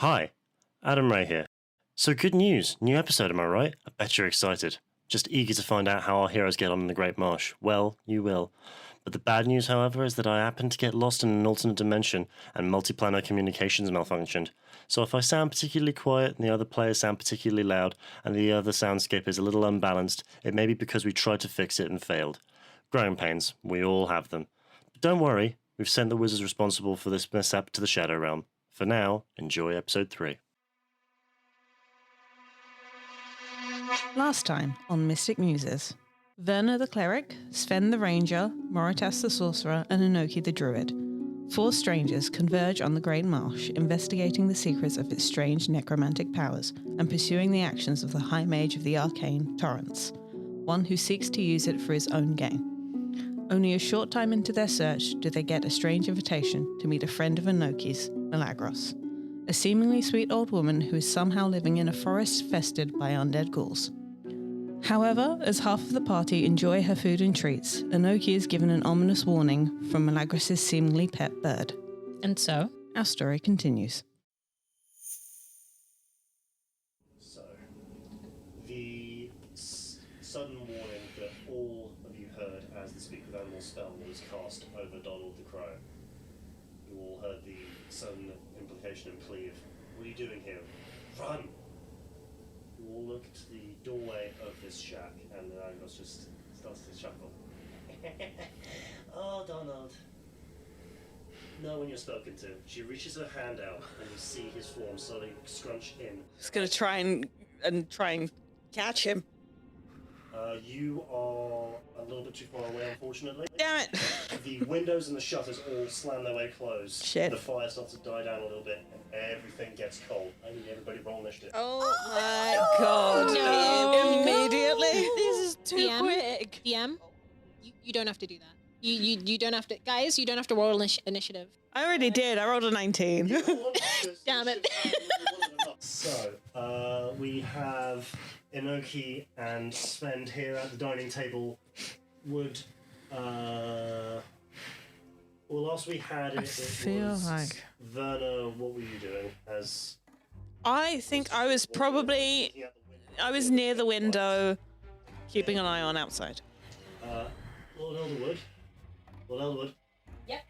Hi, Adam Ray here. So good news, new episode, am I right? I bet you're excited. Just eager to find out how our heroes get on in the Great Marsh. Well, you will. But the bad news, however, is that I happened to get lost in an alternate dimension and multiplanar communications malfunctioned. So if I sound particularly quiet and the other players sound particularly loud and the other soundscape is a little unbalanced, it may be because we tried to fix it and failed. Growing pains, we all have them. But don't worry, we've sent the wizards responsible for this mishap to the Shadow Realm. For now, enjoy episode 3. Last time on Mystic Muses, Verna the cleric, Sven the ranger, Moritas the sorcerer, and Enoki the druid. 4 strangers converge on the Great Marsh, investigating the secrets of its strange necromantic powers and pursuing the actions of the High Mage of the Arcane, Torrence, one who seeks to use it for his own gain. Only a short time into their search do they get a strange invitation to meet a friend of Enoki's, 𝑙𝑜𝑎𝑑𝑖𝑐, a seemingly sweet old woman who is somehow living in a forest infested by undead ghouls. However, as half of the party enjoy her food and treats, Enoki is given an ominous warning from 𝑙𝑜𝑎𝑑𝑖𝑐's seemingly pet bird. And so? Our story continues. So, the sudden warning that all of you heard as the Speak with Animals spell was cast over Donald the Crow. You all heard the sudden implication and plea of, what are you doing here? Run! You all look to the doorway of this shack, and the Agnos just starts to chuckle. Oh, Donald. Know when you're spoken to. She reaches her hand out, and you see his form slowly scrunch in. Just gonna try and catch him. You are a little bit too far away, unfortunately. Damn it! The windows and the shutters all slam their way closed. Shit. The fire starts to die down a little bit, and everything gets cold. I need everybody roll initiative. Oh my god! No. Immediately. This is too DM? quick. DM, you don't have to do that. You don't have to, guys. You don't have to roll initiative. I already did. I rolled a 19. Damn it. So, we have Enoki and Sven here at the dining table. Last we had it, feel was like- Verna, what were you doing? I think I was near the window, keeping an eye on outside. Lord Elderwood. Yep.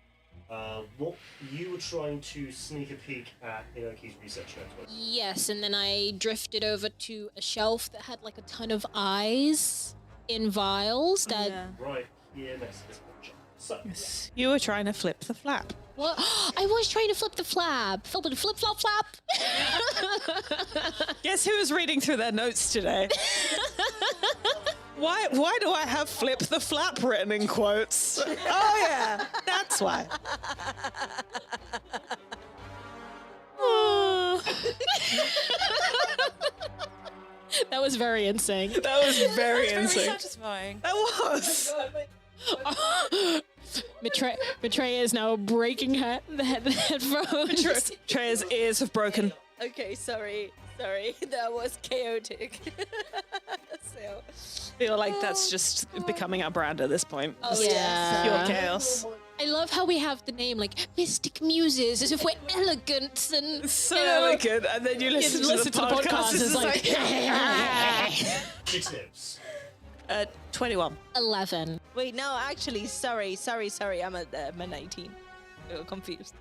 What you were trying to sneak a peek at Enoki's research network. Yes, and then I drifted over to a shelf that had like a ton of eyes in vials that... Right here next to this picture. So, You were trying to flip the flap. What? I was trying to flip the flap. Flip, flop, flap. Guess who was reading through their notes today? Why do I have flip the flap written in quotes? Oh yeah, that's why. That was very insane. That was very Very insane. satisfying. That was. Betrayal is now breaking the headphones. Treya's ears have broken. Okay, sorry. That was chaotic. So, Feel like that's just becoming our brand at this point. oh Yeah. Pure chaos. I love how we have the name like Mystic Muses, as if we're elegant and So you know, elegant, and then you listen, to the podcast. It's like initiatives. 21. 11. wait, no, actually, sorry. I'm a 19. I got confused.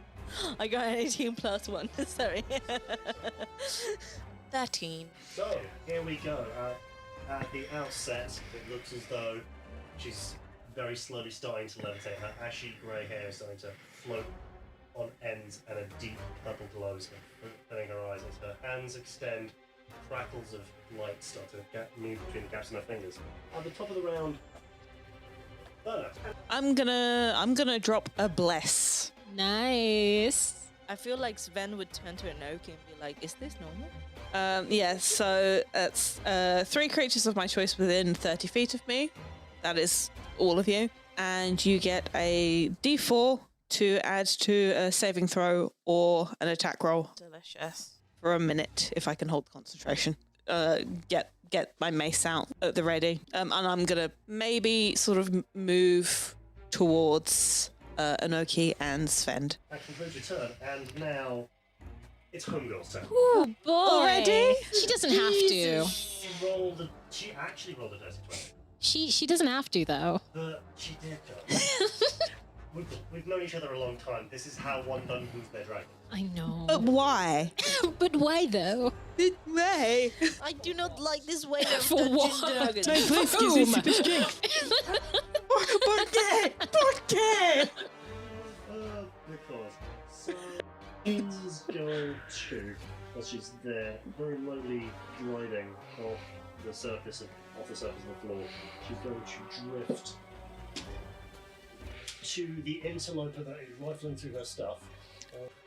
I got an 18 plus 1. Sorry. 13. So, here we go. At the outset, it looks as though she's very slowly starting to levitate. Her ashy grey hair is starting to float on ends, and a deep purple glow is filling her eyes. As her hands extend, crackles of light start to move between the gaps in her fingers. At the top of the round, Verna. I'm gonna drop a bless. Nice. I feel like Sven would turn to Enoki and be like, is this normal? Yeah, so it's 3 creatures of my choice within 30 feet of me. That is all of you. And you get a d4 to add to a saving throw or an attack roll Delicious. for a minute if I can hold concentration. Get my mace out at the ready. And I'm going to maybe sort of move towards Enoki and Sven. That concludes your turn, and now It's Homegirl's turn. Oh boy! Already? She doesn't have to. She actually rolled a dirty 20. She doesn't have to though. But she did though. We've known each other a long time. This is how one Dungeons their dragon. I know. But why? But why though? Way. I do not like this way of For Dungeons what? and Dragons. No, please give me super strength. ¿Por qué? ¿Por qué? Because. So she's going to, as she's there, very lightly gliding off the surface of the floor, she's going to drift to the interloper that is rifling through her stuff,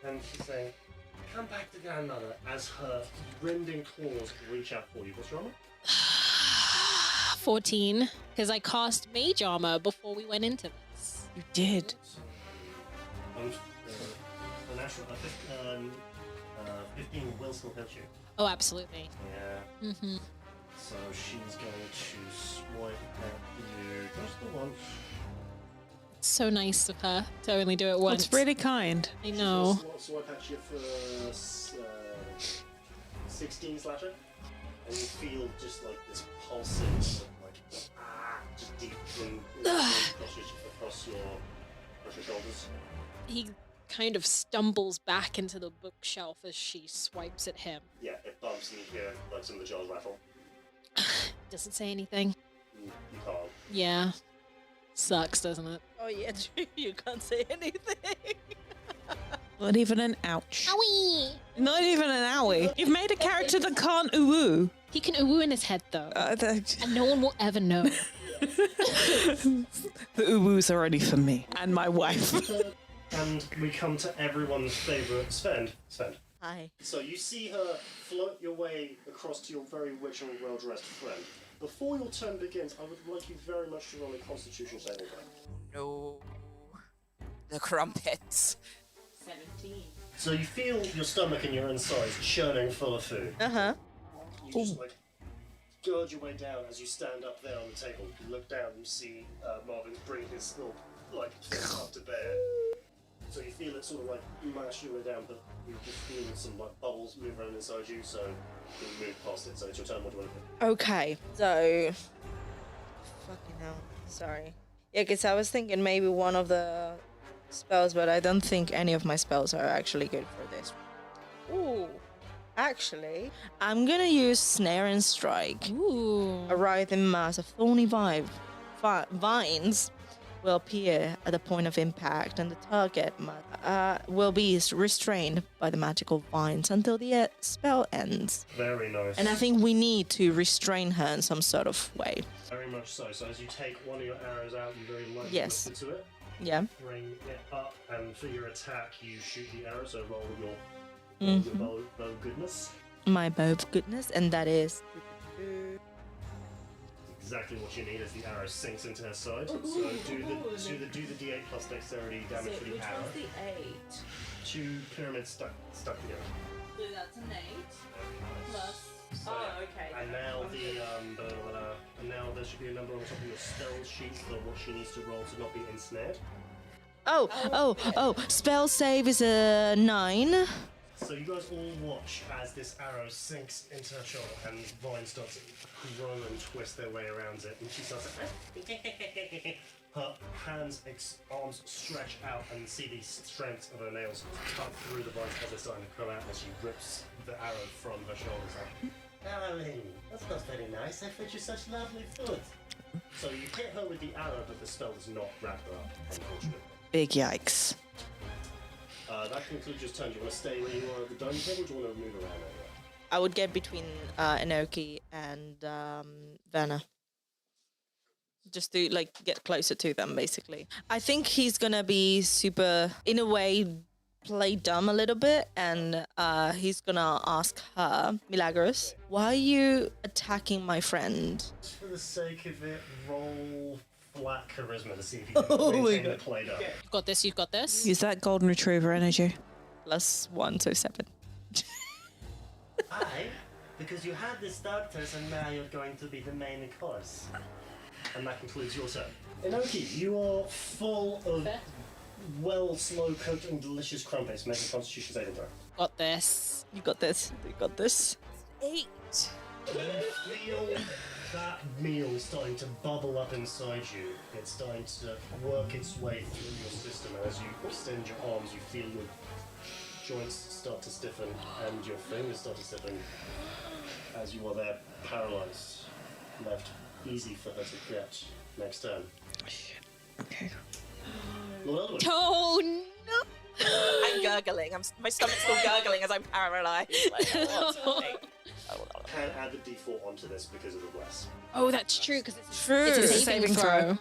and she's saying, "Come back to grandmother," as her rending claws reach out for you. What's your armor? 14, because I cast mage armor before we went into this. You did. A natural 15 will still hit you. Oh, absolutely. Yeah. Mm-hmm. So she's going to swipe at you just the once. So nice of her to only do it once. It's really kind. I know. Swipe at you for 16 slashing, and you feel just like this pulsing, just deep across your shoulders. He kind of stumbles back into the bookshelf as she swipes at him. Yeah, it bumps and you hear like some of the jars rattle. Doesn't say anything. You can't. Yeah. Sucks, doesn't it? Oh yeah, true. You can't say anything. Not even an ouch. Owie! Not even an owie. You've made a character that can't ooh. He can ooh in his head though. And no one will ever know. The oohs are only for me and my wife. And we come to everyone's favourite, Sven. Hi. So you see her float your way across to your very rich and well-dressed friend. Before your turn begins, I would like you very much to roll a Constitution saving throw. No. The crumpets. 17. So you feel your stomach and your insides churning full of food. Uh-huh. You just like gird your way down as you stand up there on the table. You look down and see Marvin bring his little thing up to bear. So you feel it sort of like mash your way down, but you just feel some bubbles move around inside you, so you move past it. So it's your turn. What do you want to do? Okay, so... Fucking hell. Sorry. Yeah, because I was thinking maybe one of the spells, but I don't think any of my spells are actually good for this. Ooh. Actually, I'm gonna use Snare and Strike. Ooh. A writhing mass of thorny vines will appear at the point of impact, and the target will be restrained by the magical vines until the spell ends. Very nice. And I think we need to restrain her in some sort of way. Very much so. So as you take one of your arrows out, you very lightly Yes. lift into it, Yeah. bring it up, and for your attack, you shoot the arrow. So roll your Mhm. bow goodness. My bow of goodness, and that is... Exactly what you need as the arrow sinks into her side. So do the D8 plus dexterity damage for the arrow. the 8? 2 pyramids stuck together. So that's an 8 plus... So, okay. And now and now there should be a number on top of your spell sheet for what she needs to roll to not be ensnared. Oh, spell save is a 9. So you guys all watch as this arrow sinks into her shoulder and Vine starts to grow and twist their way around it, and she starts to... Her arms stretch out and see the strength of her nails cut through the vines as they're starting to curl out as she rips the arrow from her shoulders. Darling, that's not very nice. I fed you such lovely food. So you hit her with the arrow, but the spell does not wrap her up, unfortunately. Big yikes. That concludes your turn. Do you want to stay where you are at the dining table, or do you want to move around anywhere? I would get between Enoki and Vanna. Just to get closer to them, basically. I think he's gonna be super, in a way, play dumb a little bit, and he's gonna ask her, Milagros, why are you attacking my friend? Just for the sake of it, roll flat charisma to see if you can maintain the play doh. You've got this, you've got this. Use that golden retriever energy. +1, so 7. Aye, because you had the starters and now you're going to be the main course. And that concludes your turn. Enoki, you are full of slow-cooked and delicious crumpets. Make a Constitution saving throw. Got this. You got this. You got this. 8. You feel that meal starting to bubble up inside you. It's starting to work its way through your system, and as you extend your arms, you feel your joints start to stiffen and your fingers start to stiffen as you are there paralysed, left easy for her to get next turn. Okay. Lord Eldwood. Oh no! I'm gurgling. My stomach's still gurgling as I'm paralysed. Like, Can add the d4 onto this because of the bless. Oh, that's true because it's True. a It's a saving saving throw. throw.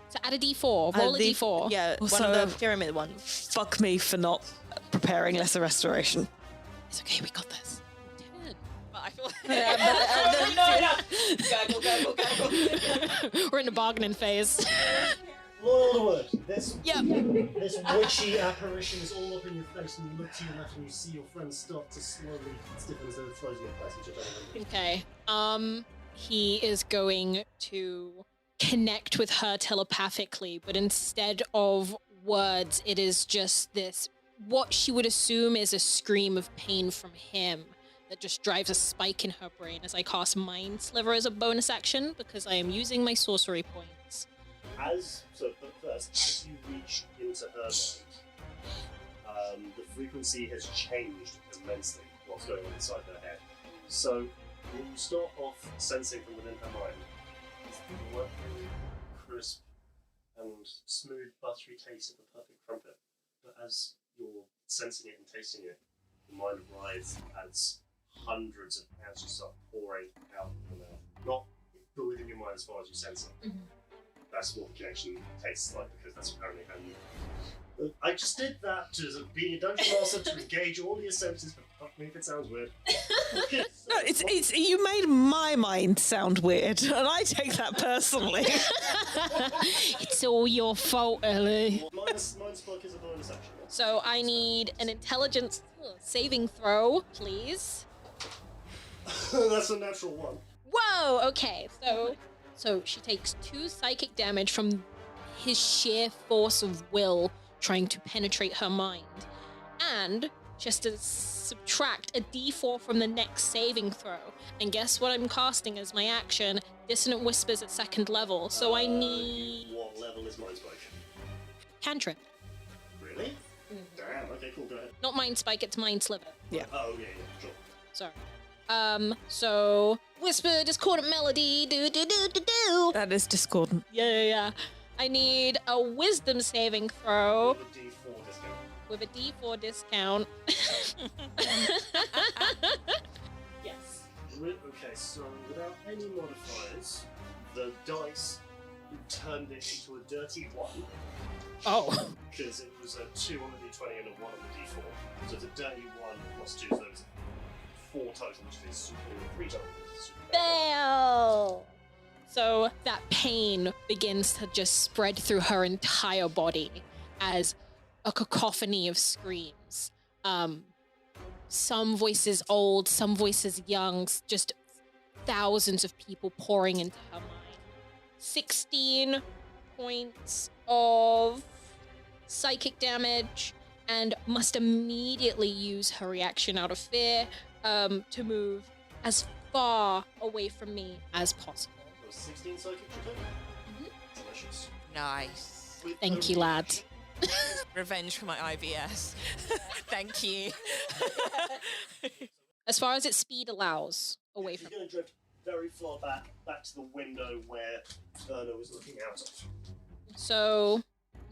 So add a d4. Roll a d4. Yeah, Also- one of the pyramid ones. Fuck me for not preparing lesser restoration. It's okay. We got this. 10. But I feel No. gurgle. We're in the bargaining phase. Lord Eldwood, this Yep. this witchy apparition is all up in your face, and you look to your left and you see your friend start to slowly stiffen as though it's frozen in place. Which I don't know. Okay. He is going to connect with her telepathically, but instead of words, it is just this, what she would assume is a scream of pain from him that just drives a spike in her brain as I cast Mind Sliver as a bonus action because I am using my sorcery points. But first, as you reach into her mind, the frequency has changed immensely what's going on inside her head. So when you start off sensing from within her mind, it's the working, crisp, and smooth, buttery taste of the perfect crumpet. But as you're sensing it and tasting it, the mind writhes as hundreds of ounces start pouring out of your mouth. Not within your mind as far as you sense it. That's what the connection tastes like, because that's apparently how you... I just did that to being a dungeon master to engage all your senses, but fuck me if it sounds weird. No, it's you made my mind sound weird, and I take that personally. It's all your fault, Ellie. Mind Spark is a bonus action. So I need an intelligence saving throw, please. That's a natural one. Whoa, okay, so she takes 2 psychic damage from his sheer force of will trying to penetrate her mind. And she has to subtract a d4 from the next saving throw. And guess what I'm casting as my action? Dissonant Whispers at 2nd level. So I need... What level is Mind Spike? Cantrip. Really? Damn, okay, cool, go ahead. Not Mind Spike, it's Mind Sliver. Yeah. Oh, yeah, sure. Sorry. So whisper discordant melody, do do do do do. That is discordant. Yeah. I need a wisdom saving throw With a D4 discount. with a D4 discount. Yes. Okay, so without any modifiers, the dice turned it into a dirty 1. Oh. Because it was a 2 on the D20 and a 1 on the D4. So it's a dirty 1 plus 2, so it's 4 total, which is super, 3 total, which is super. Fail. So that pain begins to just spread through her entire body as a cacophony of screams. Some voices old, some voices young, just thousands of people pouring into her mind. 16 points of psychic damage, and must immediately use her reaction out of fear to move as far away from me as possible. 16 psychic return? Delicious. Nice. With Thank you, lad. Revenge for my IBS. Thank you. As far as its speed allows, away She's from going to drift very far back to the window where Verna was looking out of. So,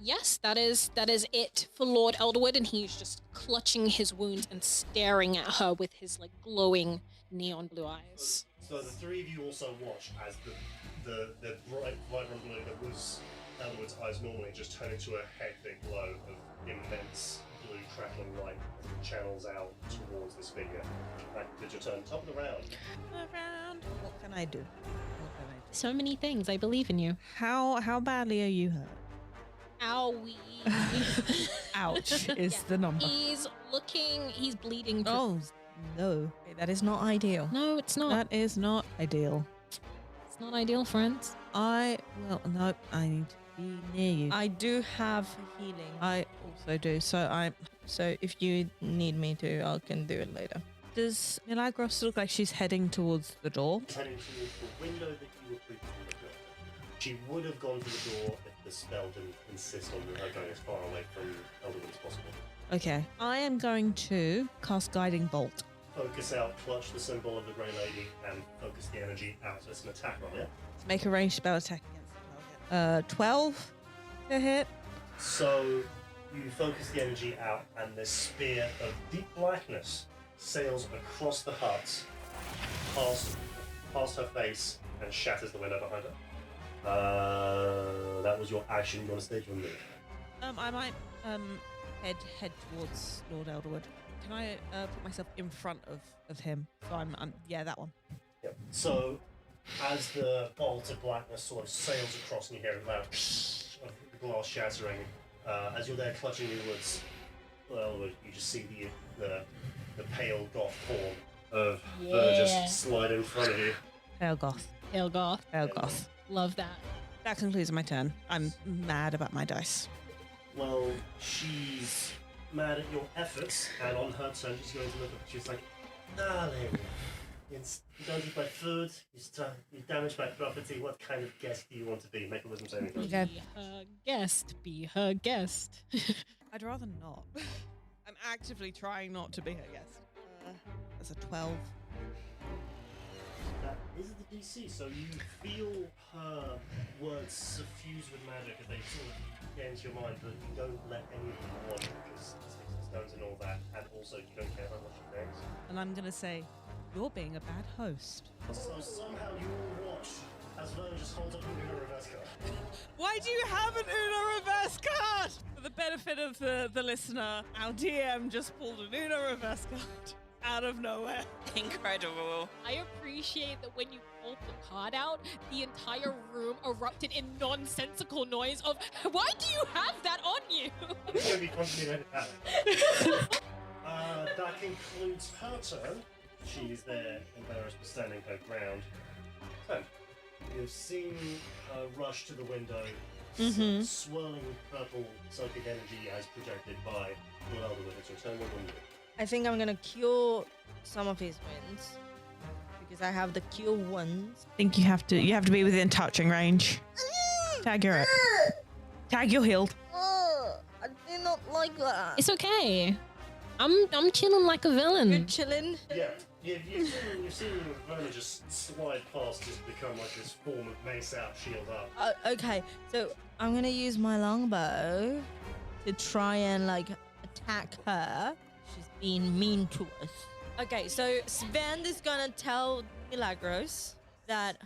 yes, that is it for Lord Eldwood, and he's just clutching his wounds and staring at her with his glowing neon blue eyes. So the 3 of you also watch as the bright vibrant blue that was Eldwood's eyes normally just turn into a hectic glow of immense blue crackling light as it channels out towards this figure. Did your turn? Top of the round. What can I do? So many things. I believe in you. How badly are you hurt? Owie. Ouch is the number. He's bleeding. Oh no, that is not ideal. No, it's not. That is not ideal. It's not ideal, friends. I need be near you. I do have healing. I also do. So if you need me to, I can do it later. Does Milagros look like she's heading towards the door? Heading towards the window that you were previously looking at. She would have gone to the door if the spell didn't insist on her going as far away from Elderwood as possible. Okay. I am going to cast Guiding Bolt. Focus out, clutch the symbol of the Grey Lady, and focus the energy out. So it's an attack roll, yeah? To make a ranged spell attack against the target. 12 to hit. So you focus the energy out, and this spear of deep blackness sails across the hut, past her face, and shatters the window behind her. That was your action. You want to stage your move? I might head towards Lord Elderwood. Can I put myself in front of him? So I'm yeah, that one. Yep. So as the bolt of blackness sort of sails across, and you hear a loud of the glass shattering, as you're there clutching inwards, Elderwood, you just see the pale goth form of Burgess slide in front of you. Pale Goth. Pale goth. Pale Goth. Love that. That concludes my turn. I'm mad about my dice. Well, she's mad at your efforts, and on her turn, she's going to look up. She's like, "Darling, you don't eat my food. You damage my property. What kind of guest do you want to be? Make a wisdom saving throw." Okay. Be her guest. Be her guest. I'd rather not. I'm actively trying not to be her guest. That's a 12. That is the DC, so you feel her words suffuse with magic as they sort of get into your mind, but you don't let any of them on because sticks and stones and all that, and also you don't care how much she thinks. And I'm going to say, you're being a bad host. So somehow you all watch as Vernon just holds up an Uno reverse card. Why do you have an Uno reverse card? For the benefit of the listener, our DM just pulled an Uno reverse card out of nowhere. Incredible. I appreciate that when you pulled the card out, the entire room erupted in nonsensical noise of, why do you have that on you? It's going to be constantly edit that concludes her turn. She's there, embarrassed but standing her ground. So, you've seen her rush to the window, swirling with purple psychic energy as projected by Lord Elderwood. It's your turn. What will you do? I think I'm gonna cure some of his wounds because I have the cure ones. I think you have to be within touching range. Tag you're it. Tag you're healed. I do not like that. It's okay. I'm chilling like a villain. You're chilling. Yeah, you've seen Vernon just slide past, just become like this form of mace out, shield up. Okay, so I'm gonna use my longbow to try and like attack her. She's being mean to us. Okay, so Sven is gonna tell Milagros that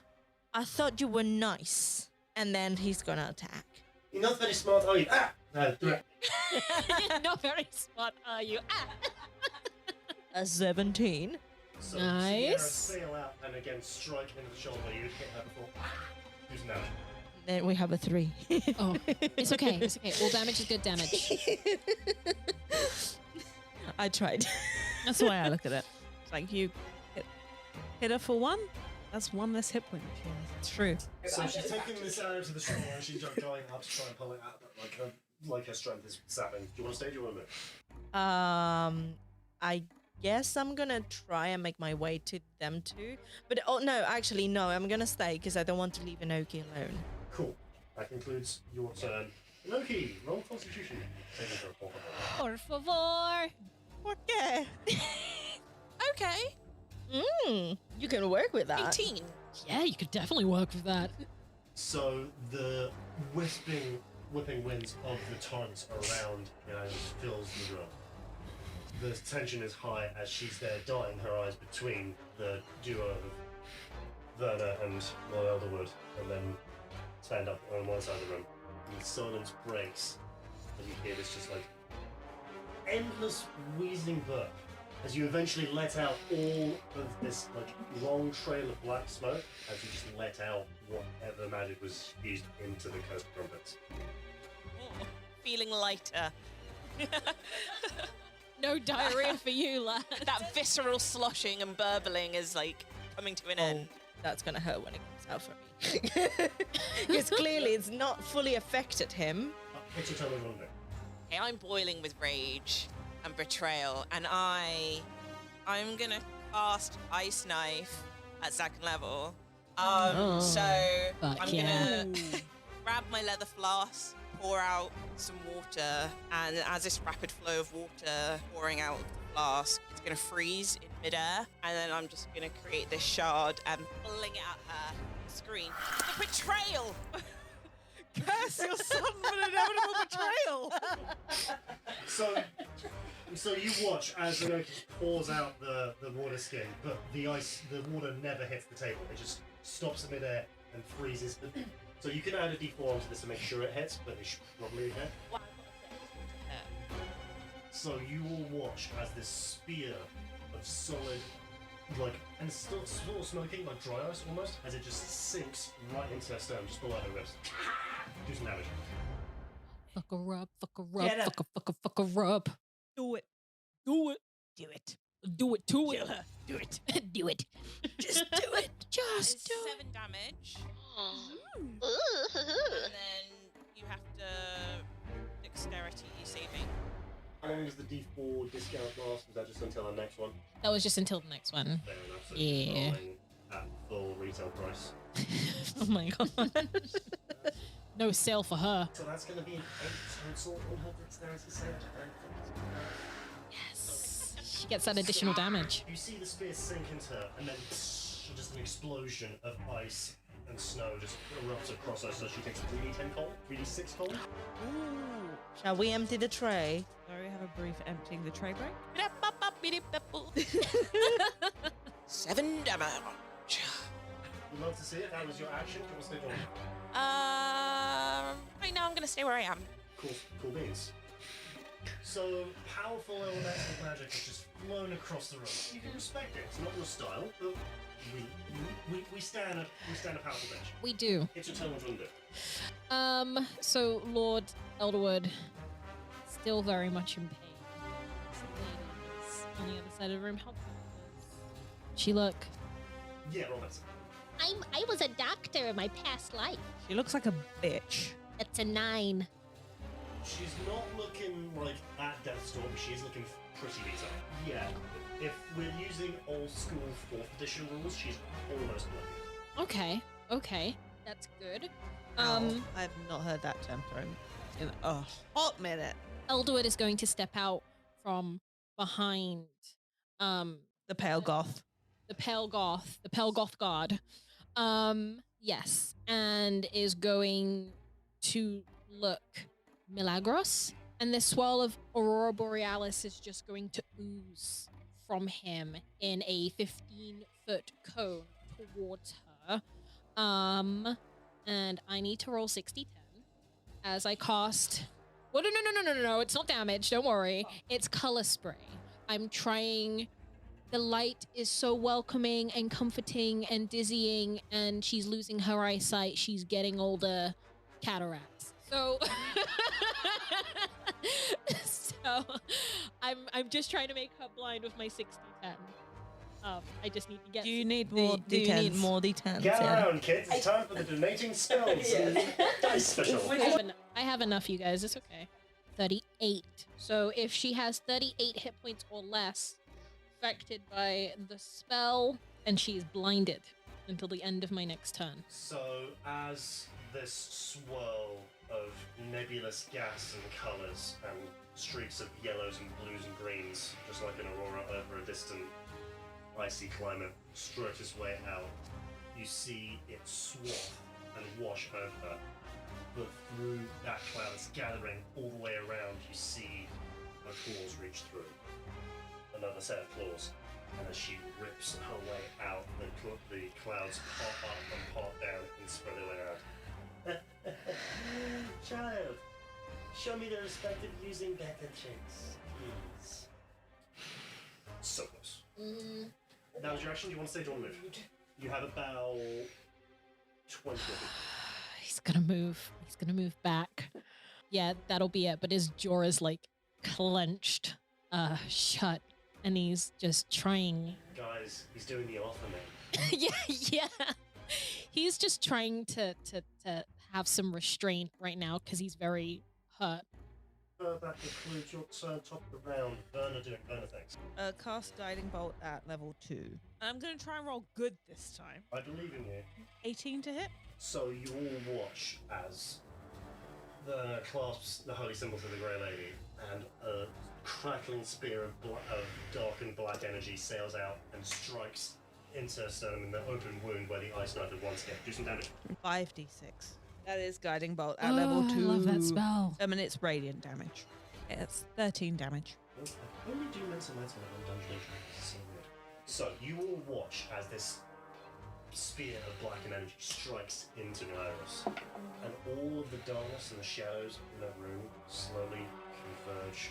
I thought you were nice, and then he's gonna attack. You're not very smart, are you? Ah! No, do it. You're not very smart, are you? A 17. So Nice. Sierra sail out and again strike him in the shoulder where you hit her before. Who's now? Then we have a 3. Oh, it's okay. It's okay. All damage is good damage. I tried. That's the way I look at it. It's like you hit her for 1. That's 1 less hit point. It's true. So she's taking this arrow to the shoulder and she's going up to try and pull it out, but like her strength is sapping. Do you want to stay or do you want to move? I guess I'm gonna try and make my way to them too. But oh no, actually no, I'm gonna stay because I don't want to leave Inoki alone. Cool. That concludes your turn. Loki, roll Constitution. Saving throw, Por favor. Okay. Okay. You can work with that. 18. Yeah, you could definitely work with that. So the whipping winds of the torrents around fills the room. The tension is high as she's there dotting her eyes between the duo of Verna and Lord Elderwood, and then stand up on one side of the room. And the silence breaks as you hear this just like endless wheezing burp as you eventually let out all of this like long trail of black smoke as you just let out whatever magic was fused into the cursed trumpets. Oh, feeling lighter. No diarrhea for you, lad. That visceral sloshing and burbling is like coming to an end. that's going to hurt when it comes out for me. Because clearly it's not fully affected him. Hit your turn on it. Okay, I'm boiling with rage and betrayal, and I'm gonna cast Ice Knife at second level. So fuck I'm yeah. gonna grab my leather flask, pour out some water, and as this rapid flow of water pouring out of the flask, it's gonna freeze in midair, and then I'm just gonna create this shard and fling it at her. Scream. The betrayal! Curse your son for an inevitable betrayal! So you watch as Inoki pours out the water skin, but the water never hits the table. It just stops in midair and freezes. So you can add a d4 onto this to make sure it hits, but it should probably hit. So you will watch as this spear of solid, and it's still sort of smoking, like dry ice almost, as it just sinks right into her stone, just below her ribs. Do some damage. Fuck her up, fuck her up, fuck her up. Do it. Do it. Do it. Do it to Kill it. her. Do it. Do it. Just do it. Just It's do it. 7 damage. And then you have to dexterity saving. How long does the d4 discount last? Is that just until the next one? That was just until the next one. Fair enough. So Yeah. rolling at full retail price. Oh my god. No sale for her. So that's going to be an 8 total on her dexterity save. Yes. She gets that additional damage. You see the spear sink into her, and then just an explosion of ice and snow just erupts across her, so she takes 3d10 cold, 3d6 cold. Ooh. Shall we empty the tray? Shall we have a brief emptying the tray break? 7 damage. We'd love to see it. That was your action. Can we stay on? Right now I'm gonna stay where I am. Cool beans. So, powerful elemental magic has just flown across the room. You can respect it. It's not your style, but we stand a powerful bench. We do. It's your turn. What do you want to do? So Lord Elderwood, still very much in pain. This lady is on the other side of the room. How tall is she look? Yeah, roll medicine. I was a doctor in my past life. She looks like a bitch. That's a 9. She's not looking like at Deathstorm. She's looking pretty beat up. Yeah. If we're using old school 4th edition rules, she's almost bloody. Okay. That's good. I've not heard that term thrown in a hot minute. Elderwood is going to step out from behind The pale goth. the pale goth god. Yes, and is going to look Milagros, and this swirl of Aurora Borealis is just going to ooze from him in a 15-foot cone towards her. And I need to roll 60-10 as I cast. Well, no, it's not damage, don't worry. It's color spray. I'm trying. The light is so welcoming and comforting and dizzying, and she's losing her eyesight. She's getting older. Cataracts. So, I'm just trying to make her blind with my 60-10. I just need to get. Do you need more D10s? Get around, kids. It's time for the donating spells. Dice special. I have enough, you guys. It's okay. 38. So if she has 38 hit points or less affected by the spell, and she's blinded until the end of my next turn. So, as this swirl of nebulous gas and colours and streaks of yellows and blues and greens, just like an aurora over a distant icy climate, strokes its way out, you see it swath and wash over. But through that cloud that's gathering all the way around, you see her claws reach through. Another set of claws. And as she rips her way out, the clouds pop up and pop down and spread their way around. Child, show me the respect of using better tricks, please. So close. That was your action. Do you want to stay? Do you want to move? You have about 20 of it. He's gonna move. He's gonna move back. Yeah, that'll be it. But his jaw is like clenched shut, and he's just trying Guys, he's doing the offer, man. yeah. He's just trying to have some restraint right now because he's very hurt. That concludes your turn, top of the round. Werner doing Werner things. Cast Guiding Bolt at level 2. I'm going to try and roll good this time. I believe in you. 18 to hit. So you all watch as the clasps the holy symbol to the Grey Lady, and a crackling spear of dark and black energy sails out and strikes into Sternum in the open wound where the ice knife had once hit. Do some damage. 5d6. That is Guiding Bolt at level 2. I love that spell. And it's radiant damage. It's 13 damage. I only do mental matter when I'm dungeoning. This is so weird. So you all watch as this spear of blackened energy strikes into Nyros, and all of the darkness and the shadows in that room slowly converge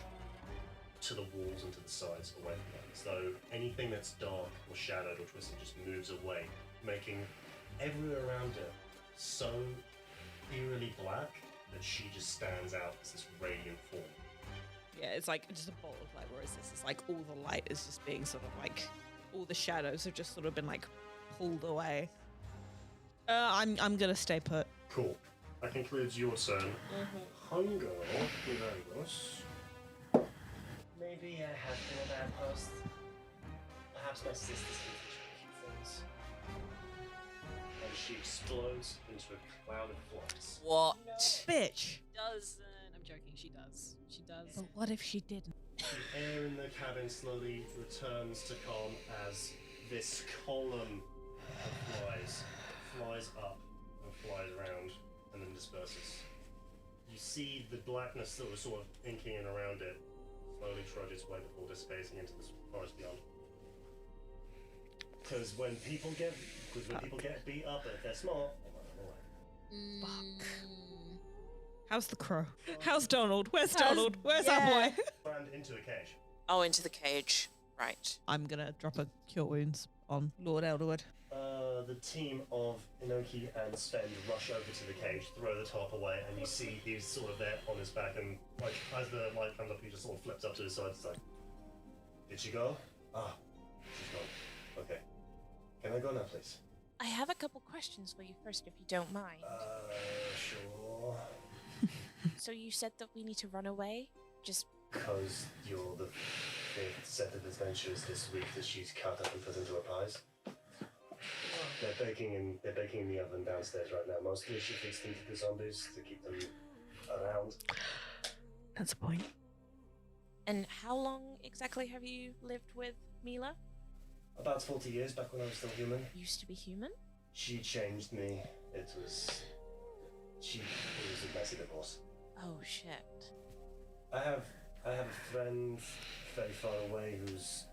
to the walls and to the sides away from them, as though anything that's dark or shadowed or twisted just moves away, making everywhere around her so eerily black that she just stands out as this radiant form. Yeah, it's like just a bolt of light, whereas this is like all the light is just being sort of like, all the shadows have just sort of been like pulled away. I'm gonna stay put. Cool. That concludes your turn. Hunger, Gyarados. Maybe I have been a bad host. Perhaps my sisters can teach me a few things. And she explodes into a cloud of flux. What? Bitch! Doesn't. I'm joking. She does. She does. But what if she didn't? The air in the cabin slowly returns to calm as this column of flies up and flies around and then disperses. You see the blackness that was sort of inking in around it slowly trudge its way before dissipating into the forest beyond. Because when people get beat up, if they're smart, they run away. Fuck. How's the crow? How's Donald? Where's Donald? Where's our boy? And into the cage. Oh, into the cage. Right. I'm gonna drop a Cure Wounds on Lord Elderwood. The team of Inoki and Sven rush over to the cage, throw the top away, and you see he's sort of there on his back, and like as the light comes up, he just sort of flips up to his side. It's like, did she go? Ah, she's gone. Okay. Can I go now, please? I have a couple questions for you first, if you don't mind. Sure. So you said that we need to run away? Just... Because you're the fifth set of adventures this week that she's cut up and put into her pies. They're baking in the oven downstairs right now. Mostly she feeds them to the zombies to keep them around. That's a point. And how long exactly have you lived with Mila? About 40 years back when I was still human. Used to be human? She changed me. It was a messy divorce. Oh shit. I have a friend very far away who's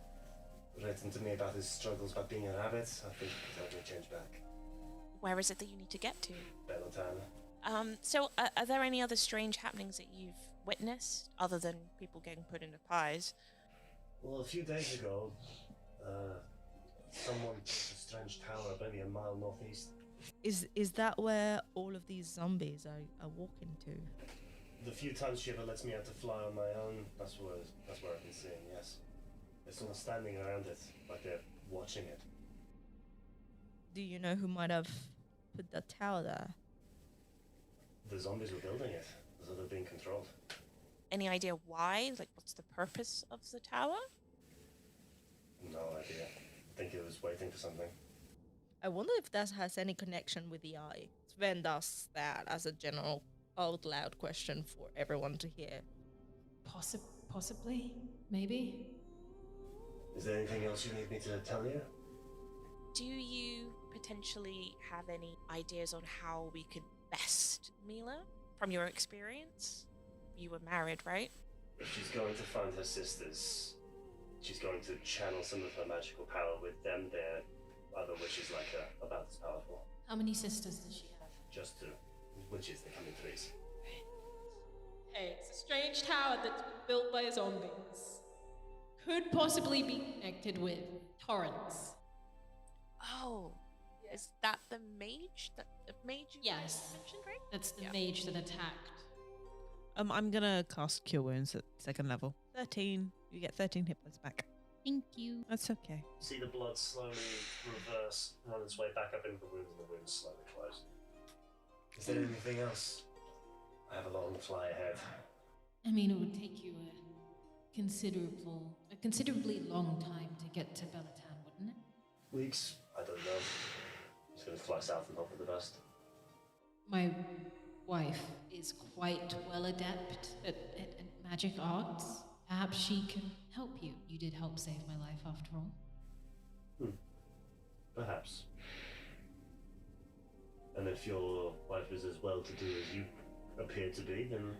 written to me about his struggles about being a rabbit. I think he could help me change back. Where is it that you need to get to? Belotan. So are there any other strange happenings that you've witnessed, other than people getting put into pies? Well, a few days ago, someone built a strange tower maybe a mile northeast. Is that where all of these zombies are walking to? The few times she ever lets me out to fly on my own, that's where I've been seeing, yes. They're sort of standing around it, like they're watching it. Do you know who might have put that tower there? The zombies were building it, so they're being controlled. Any idea why? Like, what's the purpose of the tower? No idea. I think it was waiting for something. I wonder if that has any connection with the eye. Sven does that as a general out loud question for everyone to hear. Possibly, maybe. Is there anything else you need me to tell you? Do you potentially have any ideas on how we could best Mila from your experience? You were married, right? If she's going to find her sisters, she's going to channel some of her magical power with them. They're other witches like her, about as powerful. How many sisters does she have? Just 2. Witches, they come in 3s. Hey, it's a strange tower that's been built by zombies. Could possibly be connected with Torrence. Oh, is that the mage? The mage you Yes. mentioned, right? That's the mage that attacked. I'm gonna cast Cure Wounds at 2nd level. 13. You get 13 hit points back. Thank you. That's okay. See the blood slowly reverse, run its way back up into the wounds, and the wounds slowly close. Is there anything else? I have a long fly ahead. I mean, it would take you a considerably long time to get to 𝑙𝑜𝑎𝑑𝑖𝑛𝑔, wouldn't it? Weeks? I don't know. Just gonna fly south and hope for the best. My wife is quite well adept at magic arts. Perhaps she can help you. You did help save my life after all. Perhaps. And if your wife is as well to do as you appear to be, then.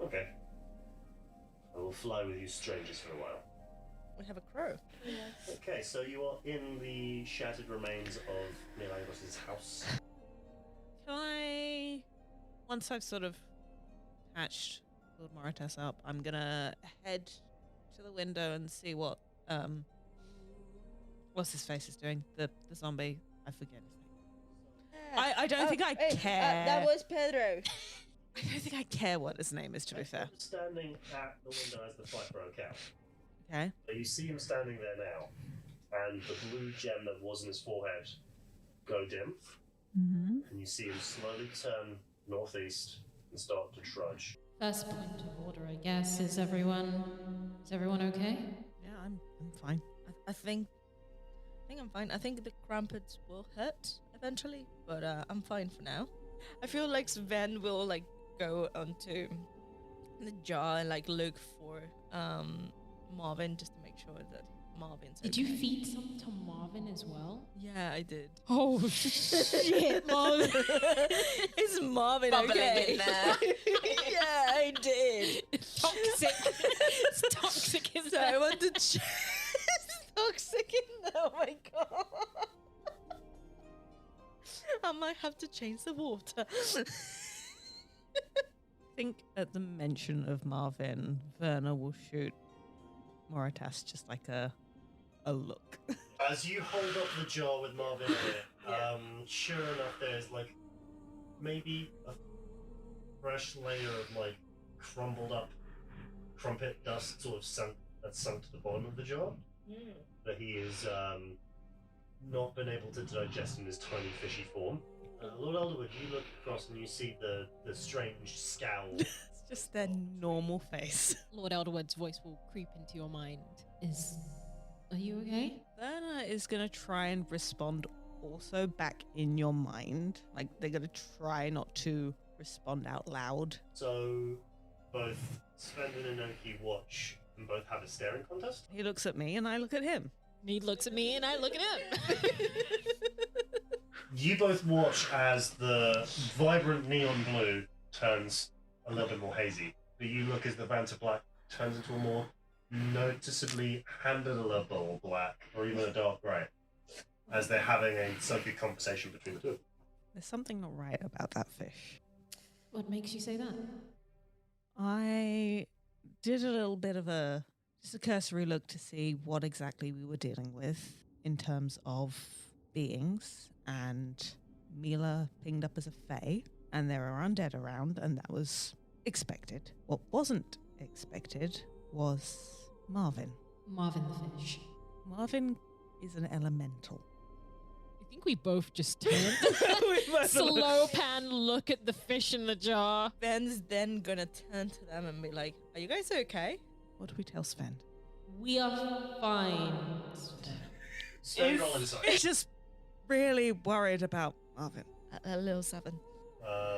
Okay. I will fly with you strangers for a while. We have a crow. Okay, so you are in the shattered remains of Milagros' house. Can I, once I've sort of patched Lord Moritas up, I'm gonna head to the window and see what what's his face is doing. The zombie. I forget his name. I don't think I care. That was Pedro. I don't think I care what his name is, to be fair. Standing at the window as the fight broke out. Okay. So you see him standing there now, and the blue gem that was in his forehead go dim, Mm-hmm. and you see him slowly turn northeast and start to trudge. First point of order, I guess. Is everyone okay? Yeah, I'm fine. I think I'm fine. I think the crumpets will hurt eventually, but I'm fine for now. I feel like Sven will like go onto the jar and like look for Marvin just to make sure that Marvin's Did you feed some to Marvin as well? Yeah, I did. Oh shit, Marvin! Is Marvin Bubbling okay? in there. Yeah, I did. Toxic. It's toxic in So I there. want to it's toxic in there. Oh my god. I might have to change the water. I think at the mention of Marvin, Verna will shoot Moritas just like a look. As you hold up the jar with Marvin in it, sure enough, there's like maybe a fresh layer of like crumbled up crumpet dust sort of sunk to the bottom of the jar that he is not been able to digest in his tiny fishy form. Lord Elderwood, you look across and you see the strange scowl. It's just their normal face. Lord Elderwood's voice will creep into your mind. Are you okay? Verna is gonna try and respond also back in your mind. Like they're gonna try not to respond out loud. So both Sven and Inoki watch and both have a staring contest. He looks at me and I look at him. He looks at me and I look at him. You both watch as the vibrant neon blue turns a little bit more hazy, but you look as the Vanta black turns into a more noticeably handleable black, or even a dark grey, as they're having a psychic conversation between the two. There's something not right about that fish. What makes you say that? I did a little bit of just a cursory look to see what exactly we were dealing with in terms of beings, and Mila pinged up as a fae, and there are undead around, and that was expected. What wasn't expected was Marvin. Marvin the fish. Marvin is an elemental. I think we both just turned. Slow pan look at the fish in the jar. Ben's then gonna turn to them and be like, "Are you guys okay?" What do we tell Sven? We are fine. Sven, roll inside. He's just really worried about Marvin. A little 7.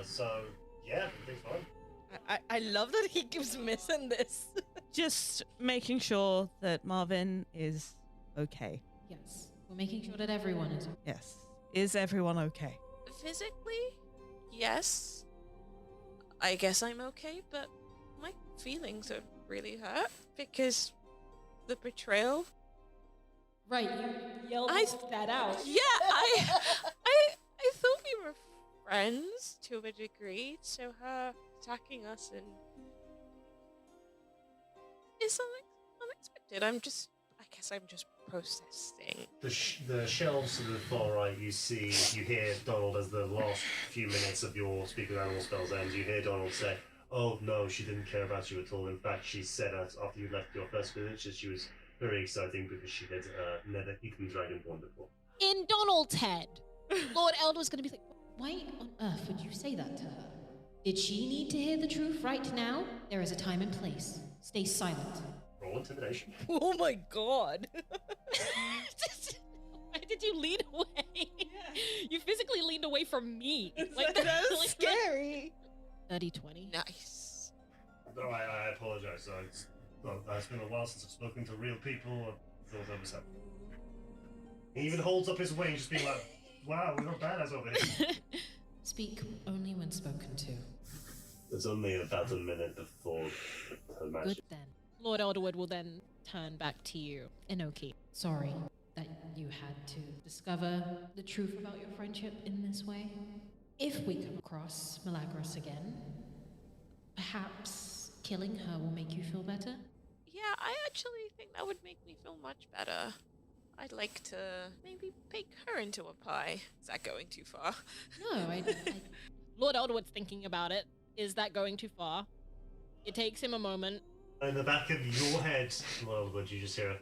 So yeah, everything's fine. I love that he keeps missing this. Just making sure that Marvin is okay. Yes, we're making sure that everyone is. Yes. Is everyone okay? Physically, yes. I guess I'm okay, but my feelings are really hurt because the betrayal. Right, you yelled that out. Yeah, I thought we were friends to a degree, so her attacking us and is something unexpected. I guess I'm just processing. The shelves to the far right, you hear Donald as the last few minutes of your speak with animal spells ends. You hear Donald say, Oh no, she didn't care about you at all. In fact, she said after you left your first village that she was very exciting because she had never eaten dragonborn before. In Donald's head, Lord Elder was going to be like, Why on earth would you say that to her? Did she need to hear the truth right now? There is a time and place. Stay silent. Roll intimidation. Oh my god. why did you lean away? You physically leaned away from me. That was scary. 30-20. Nice. No, I apologize. It's been a while since I've spoken to real people. I thought that was happening. He even holds up his wing, just being like, wow, we're not badass over here. Speak only when spoken to. There's only about a minute before her match. Good then. Lord Elderwood will then turn back to you, Inoki. Sorry that you had to discover the truth about your friendship in this way. If we come across 𝑙𝑜𝑎𝑑𝑖𝑐 again, perhaps killing her will make you feel better? Yeah, I actually think that would make me feel much better. I'd like to maybe bake her into a pie. Is that going too far? No, I Lord Elderwood's thinking about it. Is that going too far? It takes him a moment. In the back of your head, well, would you just hear a...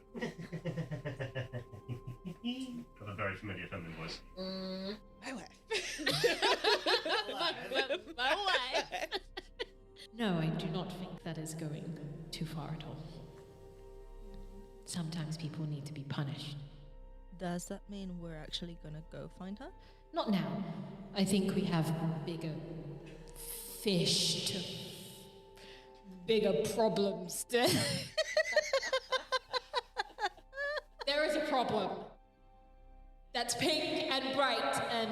Got a very familiar feminine voice. My wife. My wife. No, I do not think that is going too far at all. Sometimes people need to be punished. Does that mean we're actually gonna go find her? Not now. I think we have bigger fish to... Bigger problems. There is a problem. That's pink and bright, and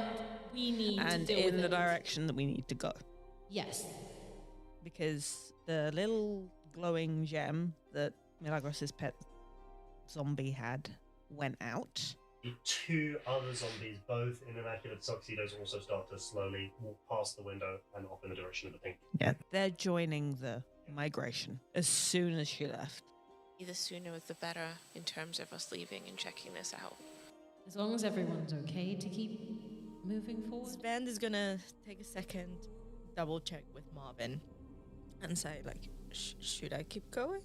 we need And to deal in with the it. direction that we need to go. Yes. Because the little glowing gem that 𝑚ilagros' pet zombie had went out. The two other zombies, both in immaculate tuxedos, also start to slowly walk past the window and off in the direction of the pink. Yeah, they're joining the migration as soon as she left. The sooner the better in terms of us leaving and checking this out. As long as everyone's okay to keep moving forward. Sven is gonna take a second, double check with Marvin, and say, like, should I keep going?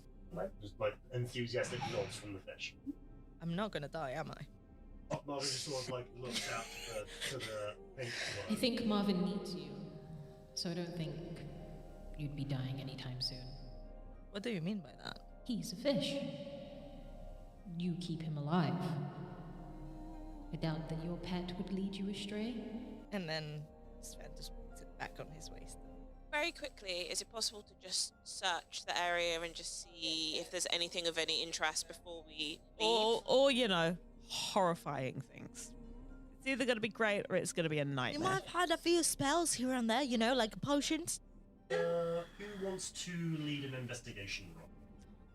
Just like enthusiastic nods from the fish. I'm not gonna die, am I? Marvin just sort of like looks out to the pink I one. think Marvin needs you, so I don't think you'd be dying anytime soon. What do you mean by that? He's a fish. You keep him alive. I doubt that your pet would lead you astray. And then Sven just puts it back on his waist. Very quickly, is it possible to just search the area and just see if there's anything of any interest before we leave? Or, you know, horrifying things. It's either going to be great or it's going to be a You nightmare. might have had a few spells here and there, you know, like potions. Who wants to lead an investigation roll?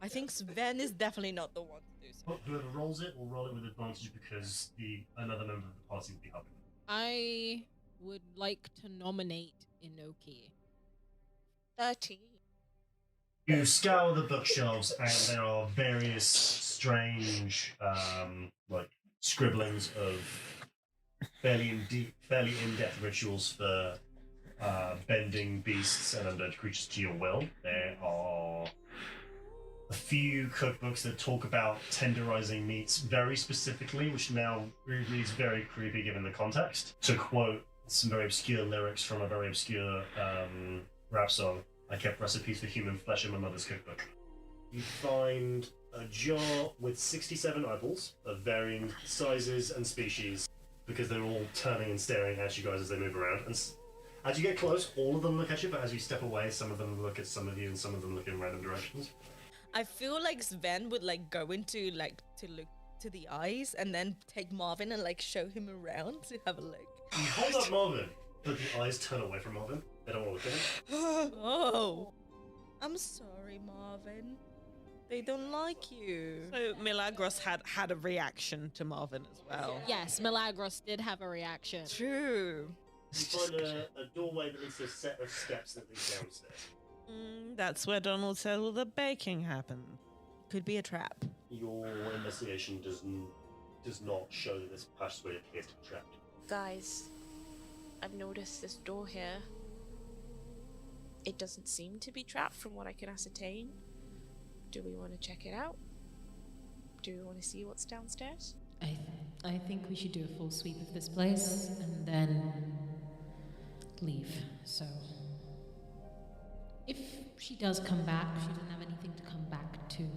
I think Sven is definitely not the one to do so. Whoever rolls it will roll it with advantage because another member of the party will be helping. I would like to nominate Inoki. 13. You scour the bookshelves and there are various strange like scribblings of fairly in-depth rituals for bending beasts and undead creatures to your will. There are a few cookbooks that talk about tenderizing meats very specifically, which now reads very creepy given the context. To quote some very obscure lyrics from a very obscure rap song, I kept recipes for human flesh in my mother's cookbook. You find a jar with 67 eyeballs of varying sizes and species because they're all turning and staring at you guys as they move around. And as you get close, all of them look at you, but as you step away, some of them look at some of you and some of them look in random directions. I feel like Sven would like go into like to look to the eyes and then take Marvin and like show him around to have a look. You hold up Marvin, but the eyes turn away from Marvin. They don't want to look at him. Oh, I'm sorry, Marvin. They don't like you. So 𝑚ilagros had a reaction to Marvin as well. Yes, 𝑚ilagros did have a reaction. True. You find a doorway that leads to a set of steps that lead downstairs. That's where Donald said all the baking happened. Could be a trap. Your investigation does not show that this passageway appears to be trapped. Guys, I've noticed this door here. It doesn't seem to be trapped from what I can ascertain. Do we want to check it out? Do we want to see what's downstairs? I think we should do a full sweep of this place and then leave. So, if she does come back, she doesn't have anything to come back to.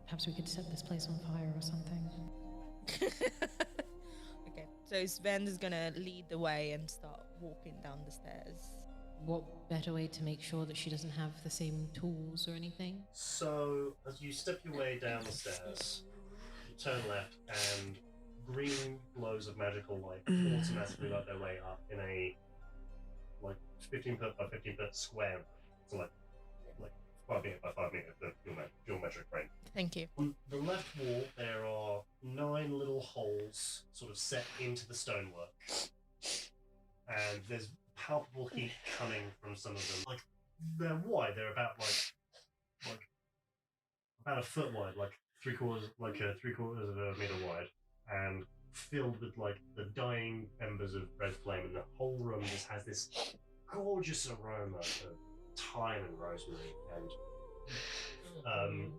Perhaps we could set this place on fire or something. Okay, so Sven is gonna lead the way and start walking down the stairs. What better way to make sure that she doesn't have the same tools or anything? So, as you step your way down the stairs, you turn left, and green glows of magical light automatically light their way up in a 15-foot by 15-foot square. So like 5 meter by 5 meter, your metric frame. Thank you. On the left wall, there are 9 little holes sort of set into the stonework, and there's palpable heat coming from some of them. Like, they're wide. They're about about a foot wide, like three quarters of a meter wide, and filled with like the dying embers of red flame, and the whole room just has this gorgeous aroma of thyme and rosemary and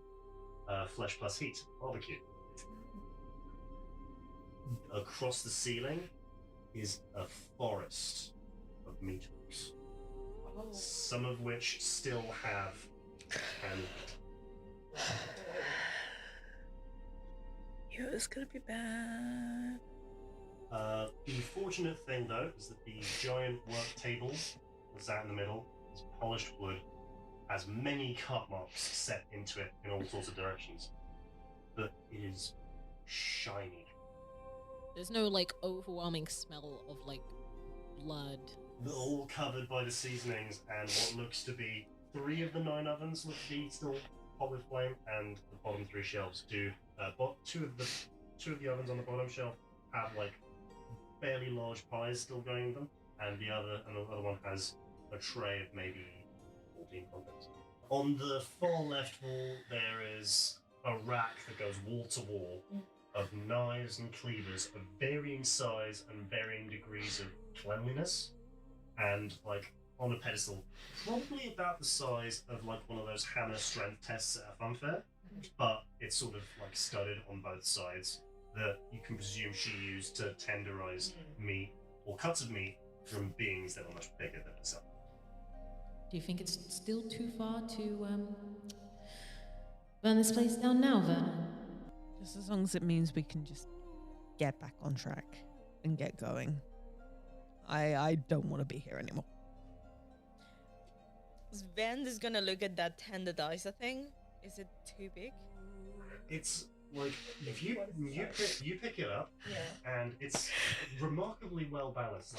flesh plus heat barbecue. Across the ceiling is a forest of meat hooks, some of which still have Yeah, it's gonna be bad. the fortunate thing, though, is that the giant work table that's out in the middle is polished wood, has many cut marks set into it in all sorts of directions, but it is shiny. There's no like overwhelming smell of like blood. They're all covered by the seasonings, and what looks to be 3 of the 9 ovens look to be still hot with flame, and the bottom 3 shelves do. Two of the ovens on the bottom shelf have like fairly large pies still going in them, and the other one has a tray of maybe 14 contents. On the far left wall, there is a rack that goes wall to wall of knives and cleavers of varying size and varying degrees of cleanliness, and like on a pedestal, probably about the size of like one of those hammer strength tests at a fun fair, but it's sort of like studded on both sides that you can presume she used to tenderize meat or cuts of meat from beings that are much bigger than herself. Do you think it's still too far to burn this place down now, Vernon? Just as long as it means we can just get back on track and get going. I don't want to be here anymore. Sven is gonna look at that tenderizer thing. Is it too big? It's like if you pick it up, and it's remarkably well balanced.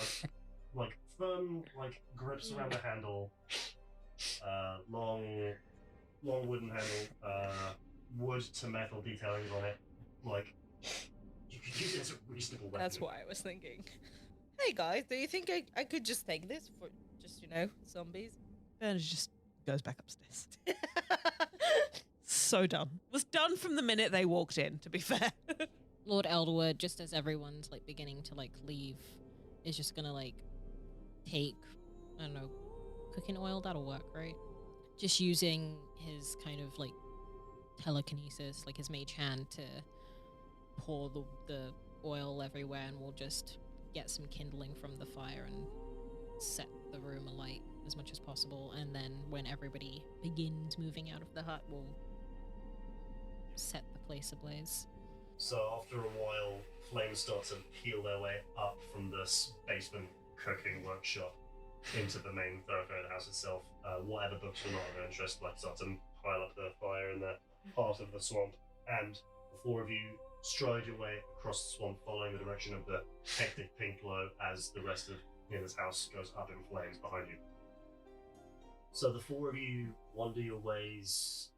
Like firm like grips around the handle, long wooden handle, wood to metal detailings on it. Like you could use it as a reasonable weapon. That's what I was thinking. Hey guys, do you think I could just take this for just, zombies? Bernard just goes back upstairs. So done. Was done from the minute they walked in, to be fair. Lord Elderwood, just as everyone's like beginning to like leave, is just gonna like take, I don't know, cooking oil, that'll work, right? Just using his kind of like telekinesis, like his mage hand, to pour the oil everywhere, and we'll just get some kindling from the fire and set the room alight as much as possible. And then when everybody begins moving out of the hut, we'll set the place ablaze. So after a while, flames start to peel their way up from this basement cooking workshop into the main thoroughfare of the house itself. Whatever books were not of interest like start to pile up the fire in the heart of the swamp, and the 4 of you stride your way across the swamp, following the direction of the hectic pink glow as the rest of this house goes up in flames behind you. So the 4 of you wander your ways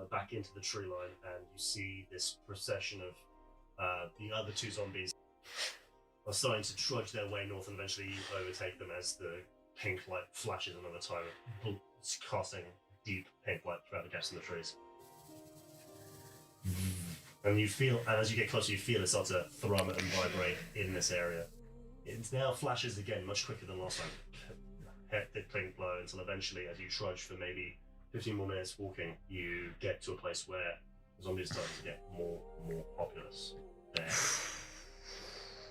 back into the tree line, and you see this procession of the other 2 zombies are starting to trudge their way north, and eventually you overtake them as the pink light flashes another time, casting deep pink light throughout the gaps in the trees. And as you get closer, you feel it start to thrum and vibrate in this area. It now flashes again much quicker than last time. thick pink glow until eventually, as you trudge for maybe 15 more minutes walking, you get to a place where the zombies start to get more and more populous.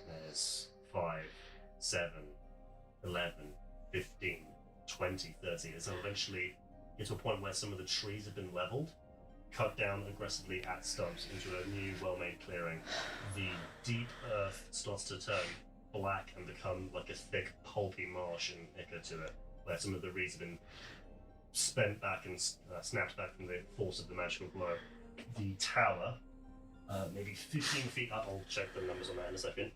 There's 5, 7, 11, 15, 20, 30. And so eventually get to a point where some of the trees have been leveled, cut down aggressively at stumps into a new well-made clearing. The deep earth starts to turn black and become like a thick, pulpy marsh and ichor to it, where some of the reeds have been spent back and snapped back from the force of the magical glow. The tower, maybe 15 feet up, I'll check the numbers on that in a second,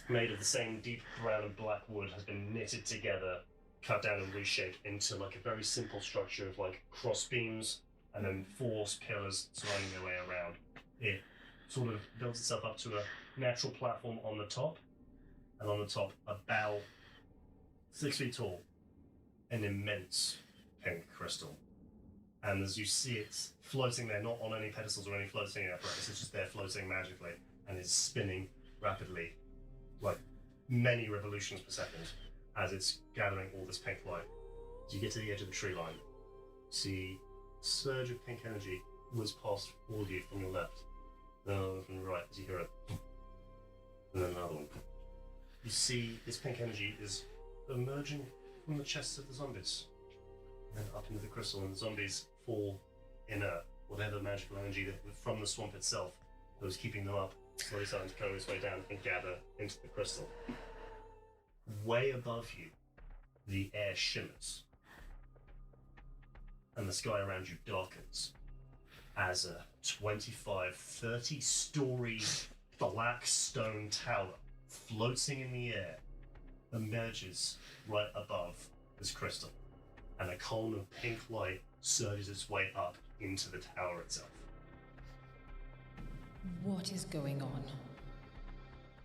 made of the same deep brown and black wood, has been knitted together, cut down and reshaped into like a very simple structure of like cross beams and then 4 pillars surrounding their way around. It sort of builds itself up to a natural platform on the top, and on the top, about 6 feet tall, an immense pink crystal. And as you see it floating there, not on any pedestals or any floating apparatus, it's just there floating magically and is spinning rapidly, like many revolutions per second, as it's gathering all this pink light. As you get to the edge of the tree line, you see a surge of pink energy whiz past all of you from your left, then another from your right as you hear it, and then another one. You see this pink energy is emerging from the chests of the zombies, and then up into the crystal, and the zombies fall inert. Whatever magical energy that from the swamp itself that was keeping them up, slowly starting to go its way down and gather into the crystal. Way above you, the air shimmers, and the sky around you darkens as a 25, 30-story black stone tower floating in the air emerges right above this crystal, and a column of pink light surges its way up into the tower itself. What is going on?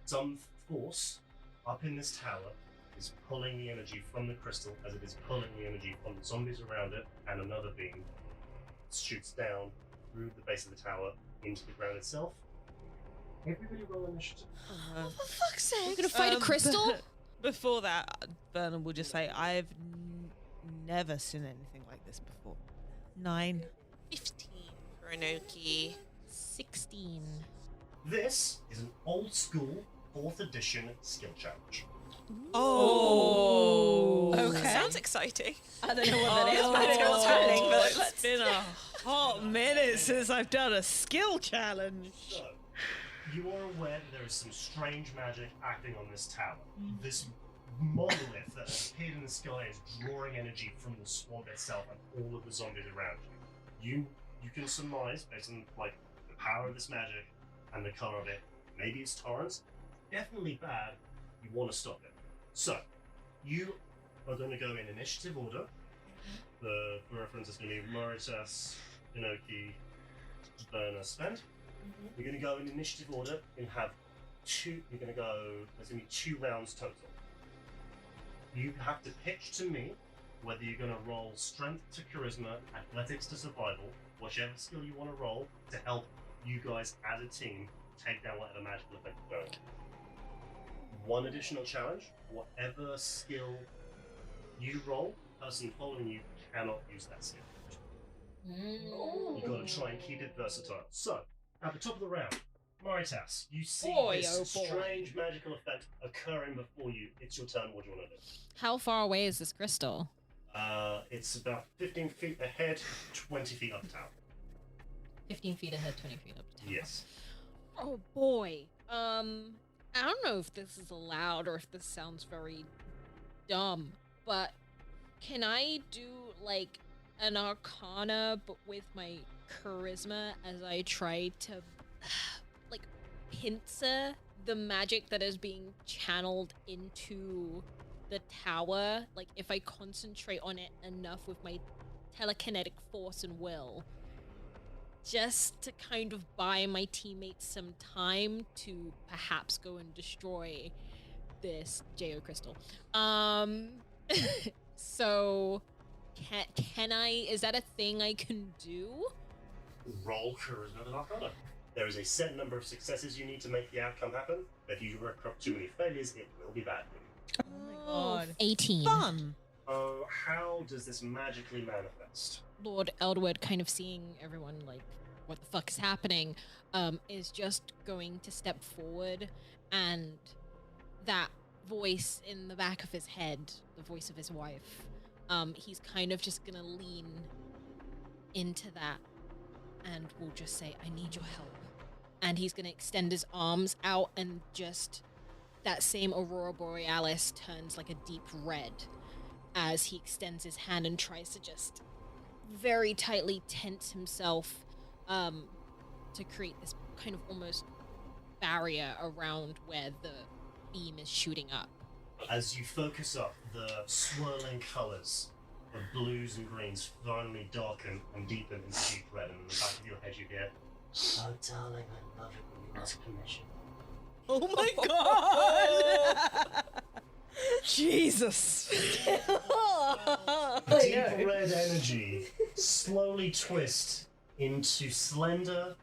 Some force up in this tower is pulling the energy from the crystal as it is pulling the energy from the zombies around it, and another beam shoots down through the base of the tower into the ground itself. Everybody roll initiative. Oh, For fuck's sake! We're gonna fight a crystal? Before that, Vernon will just say, I've never seen anything like this before. 9. 15 for Inoki. 16. This is an old school 4th edition skill challenge. Oh. Okay. Sounds exciting. I don't know what that is. I don't know what's happening, but It's been a hot minute since I've done a skill challenge. So, you are aware that there is some strange magic acting on this tower. This monolith that has appeared in the sky is drawing energy from the swamp itself and all of the zombies around you. You can surmise, based on like the power of this magic and the color of it, maybe it's Torrence. Definitely bad. You want to stop it. So, you are going to go in initiative order. The for reference is going to be Moritas, Inoki, Berna, Spend. You're going to go in initiative order and have 2. You're going to go. There's going to be 2 rounds total. You have to pitch to me whether you're going to roll strength to charisma, athletics to survival, whichever skill you want to roll to help you guys as a team take down whatever magical effect you're going. One additional challenge: whatever skill you roll, the person following you cannot use that skill. You've got to try and keep it versatile. So, at the top of the round, Moritas, you see this strange magical effect occurring before you. It's your turn. What do you want to do? How far away is this crystal? It's about 15 feet ahead, 20 feet up the tower. 15 feet ahead, 20 feet up the tower. Yes. Oh boy. I don't know if this is allowed or if this sounds very dumb, but can I do like an arcana but with my charisma as I try to like pincer the magic that is being channeled into the tower? Like if I concentrate on it enough with my telekinetic force and will, just to kind of buy my teammates some time to perhaps go and destroy this Jo crystal. So can I, is that a thing I can do? Roll charisma with arcana. There is a set number of successes you need to make the outcome happen. If you rack up too many failures, it will be bad for you. Oh my God. 18. Fun. Oh, how does this magically manifest? Lord Eldwood, kind of seeing everyone like, what the fuck is happening, is just going to step forward, and that voice in the back of his head, the voice of his wife, he's kind of just gonna lean into that and will just say, I need your help. And he's gonna extend his arms out, and just that same Aurora Borealis turns like a deep red as he extends his hand and tries to just very tightly tense himself to create this kind of almost barrier around where the beam is shooting up. As you focus up, the swirling colours of blues and greens finally darken and deepen into deep red, and in the back of your head you hear, oh darling, I love it when you ask permission. Oh my god! Jesus! Deep red energy slowly twists into slender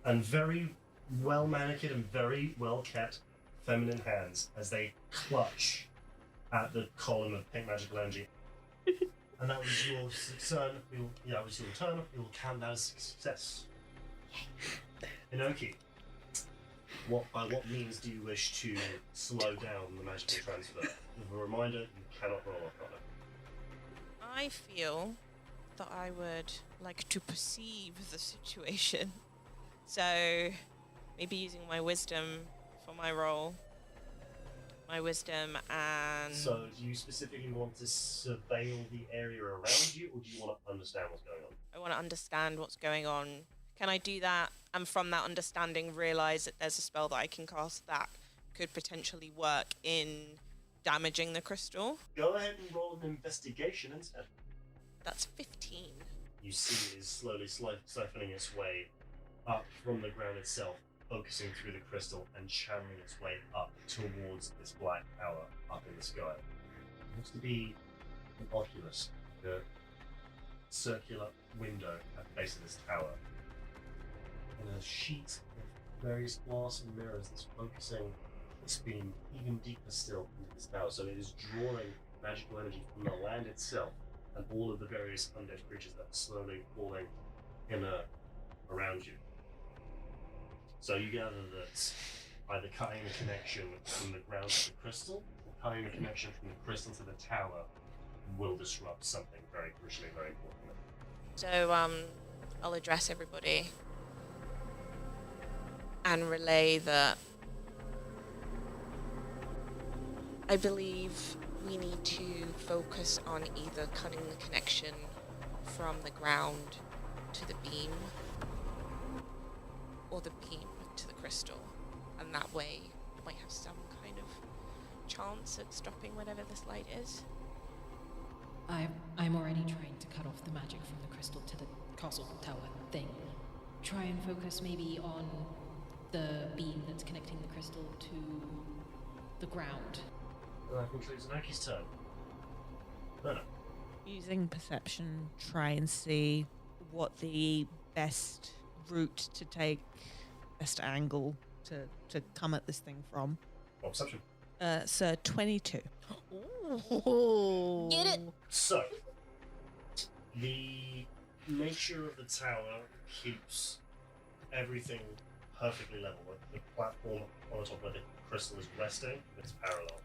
and very well manicured and very well kept feminine hands as they clutch at the column of pink magical energy. And that was your turn. That was your turn. We will count that as success. Inoki, by what means do you wish to slow down the magical transfer? With a reminder, you cannot roll off on it. I feel that I would like to perceive the situation. So maybe using my wisdom for my roll. My wisdom and... So do you specifically want to surveil the area around you, or do you want to understand what's going on? I want to understand what's going on. Can I do that, and from that understanding realise that there's a spell that I can cast that could potentially work in damaging the crystal? Go ahead and roll an investigation instead. That's 15. You see it is slowly siphoning its way up from the ground itself, focusing through the crystal and channeling its way up towards this black tower up in the sky. It looks to be an oculus, the circular window at the base of this tower. And a sheet of various glass and mirrors that's focusing its beam even deeper still into this tower. So it is drawing magical energy from the land itself and all of the various undead creatures that are slowly falling inert around you. So you gather that either cutting the connection from the ground to the crystal, or cutting the connection from the crystal to the tower will disrupt something very crucially, very important. So I'll address everybody and relay that I believe we need to focus on either cutting the connection from the ground to the beam or the beam to the crystal, and that way we might have some kind of chance at stopping whatever this light is. I'm already trying to cut off the magic from the crystal to the castle tower thing. Try and focus maybe on the beam that's connecting the crystal to the ground. And that concludes Naki's turn. Berna. Using perception, try and see what the best route to take, best angle to come at this thing from. What perception? So 22. Ooh. Get it? So, the nature of the tower keeps everything perfectly level. The platform on the top where the crystal is resting is parallel,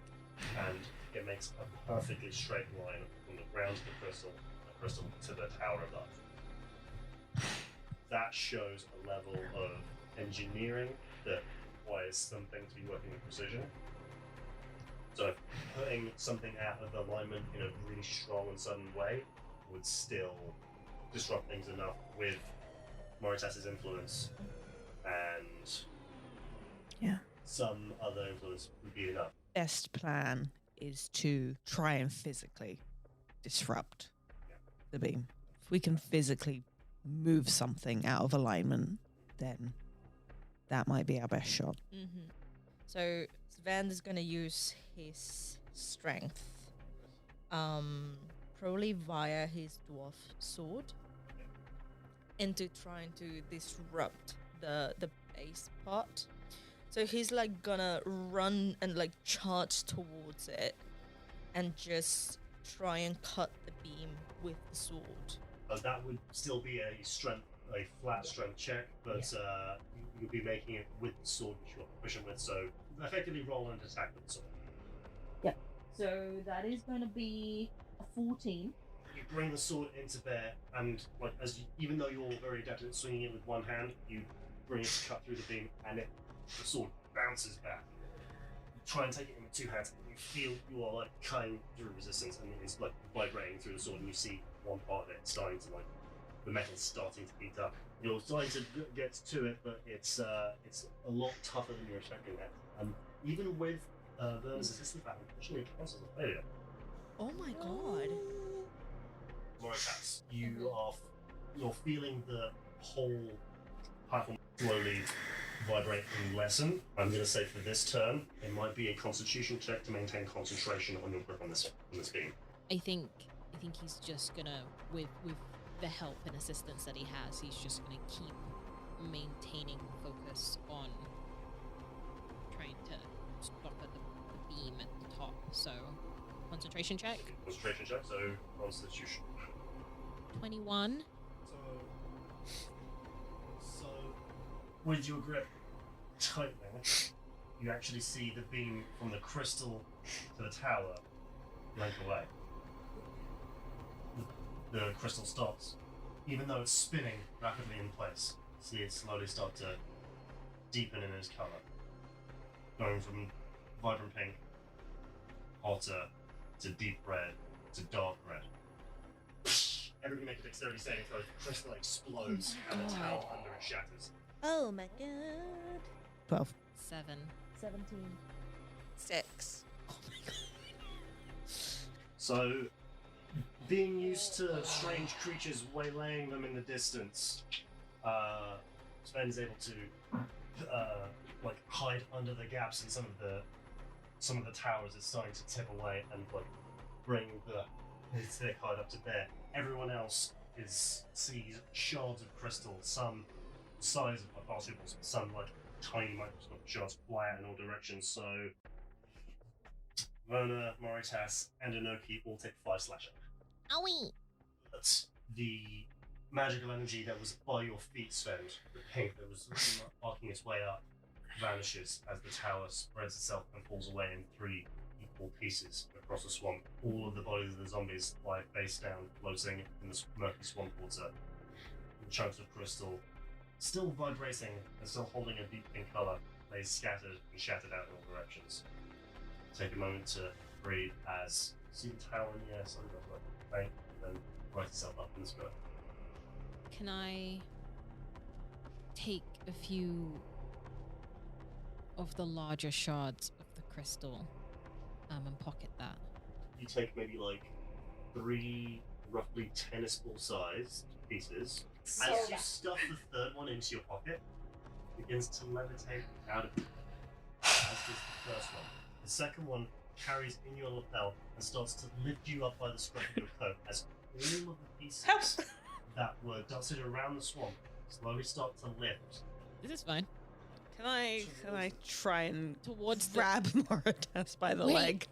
and it makes a perfectly straight line from the ground to the crystal to the tower above. That shows a level of engineering that requires something to be working with precision. So putting something out of alignment in a really strong and sudden way would still disrupt things enough with Moritas's influence, and some other influence would be enough. Best plan is to try and physically disrupt the beam. If we can physically move something out of alignment, then that might be our best shot. Mm-hmm. So Sven is going to use his strength, probably via his dwarf sword, into trying to disrupt the base part. So he's like gonna run and like charge towards it, and just try and cut the beam with the sword. That would still be a flat strength check, but you'll be making it with the sword which you're proficient with, so effectively roll and attack with the sword. Yeah. So that is going to be a 14. You bring the sword into bear, and even though you're very adept at swinging it with one hand, you bring it to cut through the beam, and the sword bounces back. You try and take it in with two hands, and you feel you are cutting through resistance, and it's vibrating through the sword, and you see one part of it starting to the metal's starting to heat up. You're starting to get to it, but it's a lot tougher than you're expecting that. And even with Verna's assistant battle, unfortunately, it counts as a failure. Oh my god. Moritas, you're feeling the whole platform slowly vibrate and lessen. I'm going to say for this turn, it might be a constitution check to maintain concentration on your grip on this beam. I think he's just gonna, with the help and assistance that he has, he's just gonna keep maintaining focus on trying to stop at the beam at the top. So, concentration check. Concentration check, so constitution. 21. So with your grip tightening, you actually see the beam from the crystal to the tower yank away. The crystal stops, even though it's spinning rapidly in place. See it slowly start to deepen in its color, going from vibrant pink, hotter, to deep red, to dark red. Everybody make a dexterity saving throw. The crystal explodes and the tower under it shatters. Oh my god. 12. 7. 17. 6. So, being used to strange creatures waylaying them in the distance, Sven's able to hide under the gaps in some of the towers. It's starting to tip away and bring his thick hide up to bear. Everyone else sees shards of crystal, some size of particles, some tiny microscopic shards fly out in all directions. So Verna, Moritas, and Inoki all take 5 slashing. Owie! But the magical energy that was by your feet, Sven, the pink that was arcing its way up, vanishes as the tower spreads itself and falls away in 3 equal pieces across the swamp. All of the bodies of the zombies lie face down, floating in the murky swamp water. The chunks of crystal, still vibrating and still holding a deep pink colour, lay scattered and shattered out in all directions. Take a moment to breathe as see the tower in the air, sort of bank, and then right itself up in the sky. Can I take a few of the larger shards of the crystal and pocket that? You take maybe 3 roughly tennis ball sized pieces. As you stuff the third one into your pocket, it begins to levitate out of you, as does the first one. The second one carries in your lapel and starts to lift you up by the scruff of your coat as all of the pieces that were dotted around the swamp slowly start to lift. This is fine. Can I try and Towards the... grab Moritas by the Wait. leg?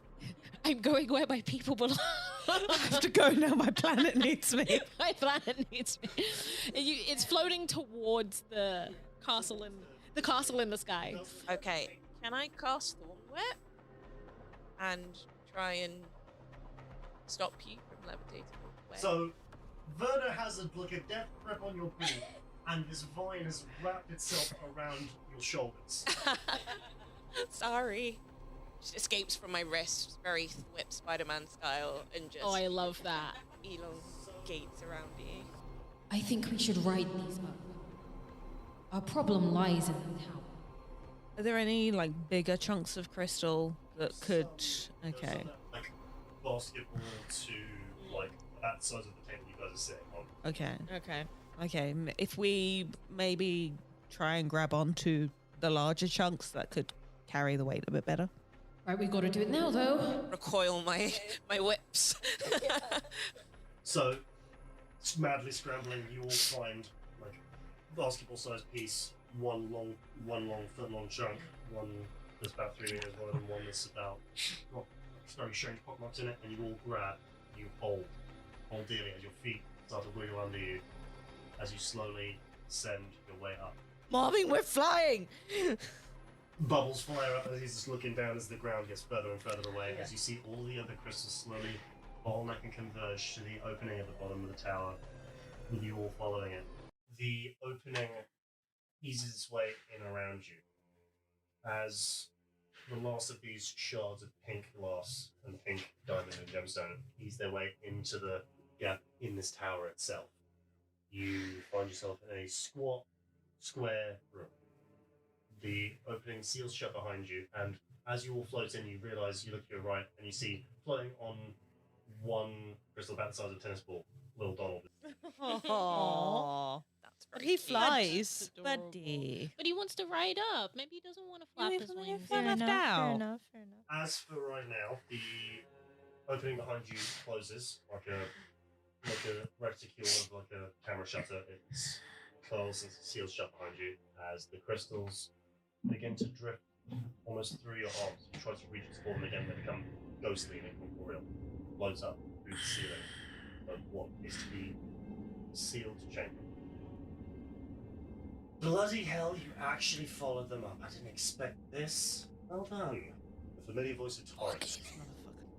I'm going where my people belong. I have to go now. My planet needs me. My planet needs me. It's floating towards the castle in the sky. Okay, can I cast Thorn Whip and try and stop you from levitating away? So, Verna has a death grip on your boot, and this vine has wrapped itself around your shoulders. Sorry. Just escapes from my wrist, very Whip Spider-Man style, and just Oh, I love that. elongates around you. I think we should ride these up. Our problem lies in the tower. Are there any bigger chunks of crystal that could? Okay. Basketball to that size of the table you guys are sitting on. Okay. If we maybe try and grab onto the larger chunks, that could carry the weight a bit better. Right, we gotta do it now, though. Recoil my whips. So, madly scrambling, you all find basketball-sized piece, one foot-long chunk, one that's about 3 meters wide, and one that's about very strange pop marks in it, and you all grab, you hold dearly as your feet start to wiggle under you as you slowly ascend your way up. Mommy, we're flying! Bubbles flare up as he's just looking down as the ground gets further and further away, as you see all the other crystals slowly bottleneck and converge to the opening at the bottom of the tower, with you all following it. The opening eases its way in around you as the last of these shards of pink glass and pink diamond and gemstone ease their way into the gap in this tower itself. You find yourself in a squat, square room. The opening seals shut behind you, and as you all float in, you realise you look to your right and you see floating on one crystal about the size of a tennis ball, little Donald. Aww. That's But very he cute. flies, adorable. buddy. But he wants to ride up. Maybe he doesn't want to flap his wings. Fair enough, fair enough. As for right now, the opening behind you closes like a reticule of like a camera shutter. It curls and seals shut behind you as the crystals begin to drift almost through your arms. You try to reach its form again, they become ghostly and incorporeal. Floats up through the ceiling of what is to be sealed chamber. Bloody hell, you actually followed them up. I didn't expect this. Well done. The familiar voice of Torrence.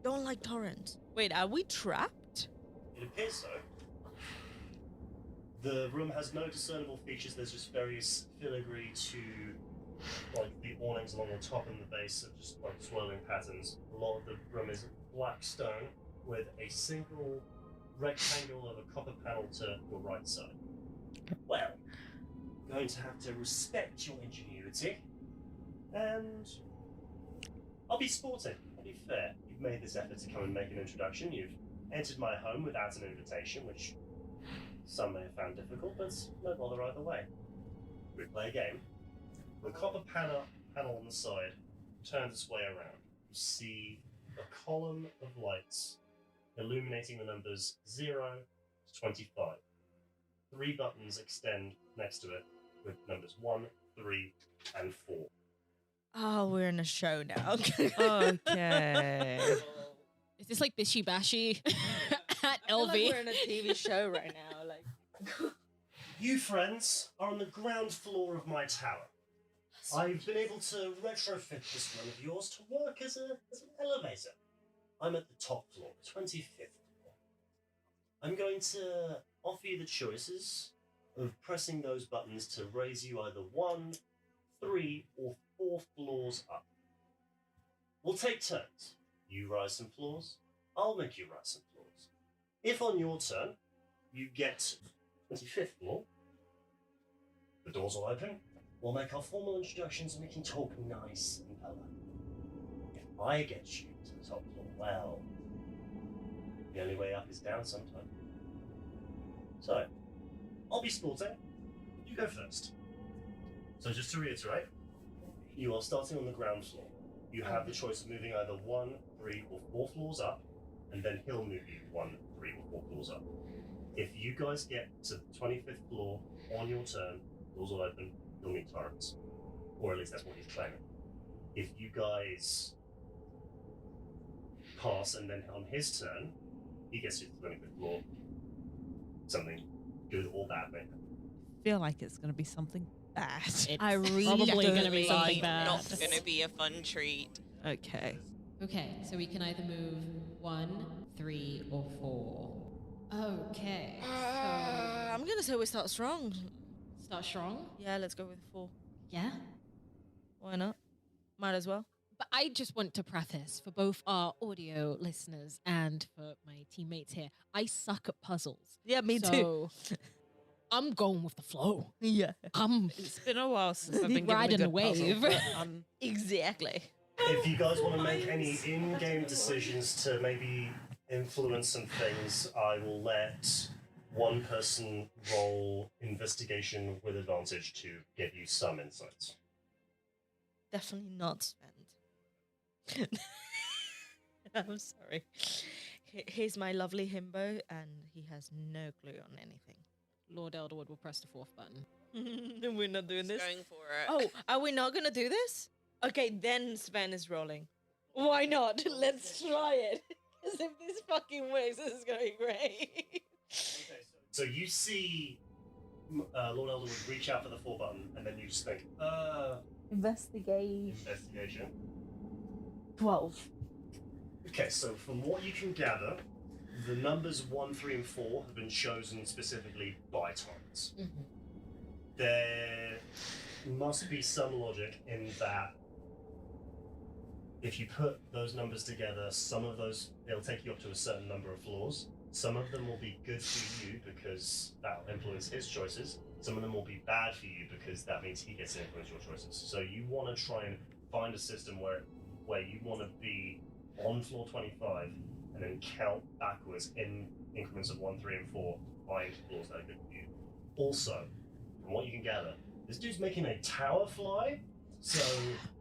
Don't like Torrent. Wait, are we trapped? It appears so. The room has no discernible features. There's just various filigree to, like, the awnings along the top and the base of just like swirling patterns. A lot of the room is black stone with a single rectangle of a copper panel to your right side. Well, I'm going to have to respect your ingenuity, and I'll be sporting. I'll be fair. You've made this effort to come and make an introduction. You've entered my home without an invitation, which some may have found difficult, but no bother either way. We play a game. The copper panel on the side turns its way around. You see a column of lights illuminating the numbers 0 to 25. 3 buttons extend next to it with numbers 1, 3, and 4. Oh, we're in a show now. Okay. Is this like Bishy Bashy at I feel LV? like we're in a TV show right now. Like, You friends are on the ground floor of my tower. I've been able to retrofit this room of yours to work as an elevator. I'm at the top floor, the 25th floor. I'm going to offer you the choices of pressing those buttons to raise you either 1, 3, or 4 floors up. We'll take turns. You rise some floors, I'll make you rise some floors. If on your turn, you get 25th floor, the doors will open, we'll make our formal introductions and we can talk nice and polite. If I get you to the top floor, well, the only way up is down sometime. So, I'll be sporting, you go first. So just to reiterate, you are starting on the ground floor. You have the choice of moving either 1, 3, or 4 floors up, and then he'll move you 1, 3, or 4 floors up. If you guys get to the 25th floor on your turn, doors will open, you'll meet Torrence. Or at least that's what he's claiming. If you guys pass and then on his turn, he gets you to the 25th floor, something good or bad may happen. Feel like it's going to be something bad. It's I really probably don't going to be something like bad. Not gonna be a fun treat. Okay. Okay, so we can either move 1, 3, or 4. Okay. I'm gonna say we start strong. Start strong. Yeah, let's go with 4. Yeah. Why not? Might as well. But I just want to preface for both our audio listeners and for my teammates here, I suck at puzzles. Yeah, me too. So I'm going with the flow. Yeah. I'm It's been a while since I've been given riding a the good puzzle, wave. but, Exactly. If you guys want to make any in-game decisions to maybe influence some things, I will let one person roll investigation with advantage to give you some insights. Definitely not spend. I'm sorry. Here's my lovely himbo, and he has no clue on anything. Lord Elderwood will press the 4th button. We're not doing Just this. going for it. Oh, are we not gonna do this? Okay, then Sven is rolling. Why not? Let's try it. Because if this fucking works, this is gonna be great. So you see Lord Elder would reach out for the 4 button, and then you just think, investigation. 12. Okay, so from what you can gather, the numbers 1, 3, and 4 have been chosen specifically by Torrence. There must be some logic in that if you put those numbers together, some of those, it'll take you up to a certain number of floors. Some of them will be good for you because that'll influence his choices. Some of them will be bad for you because that means he gets to influence your choices. So you want to try and find a system where you want to be on floor 25 and then count backwards in increments of 1, 3, and 4, find floors that are good for you. Also, from what you can gather, this dude's making a tower fly, so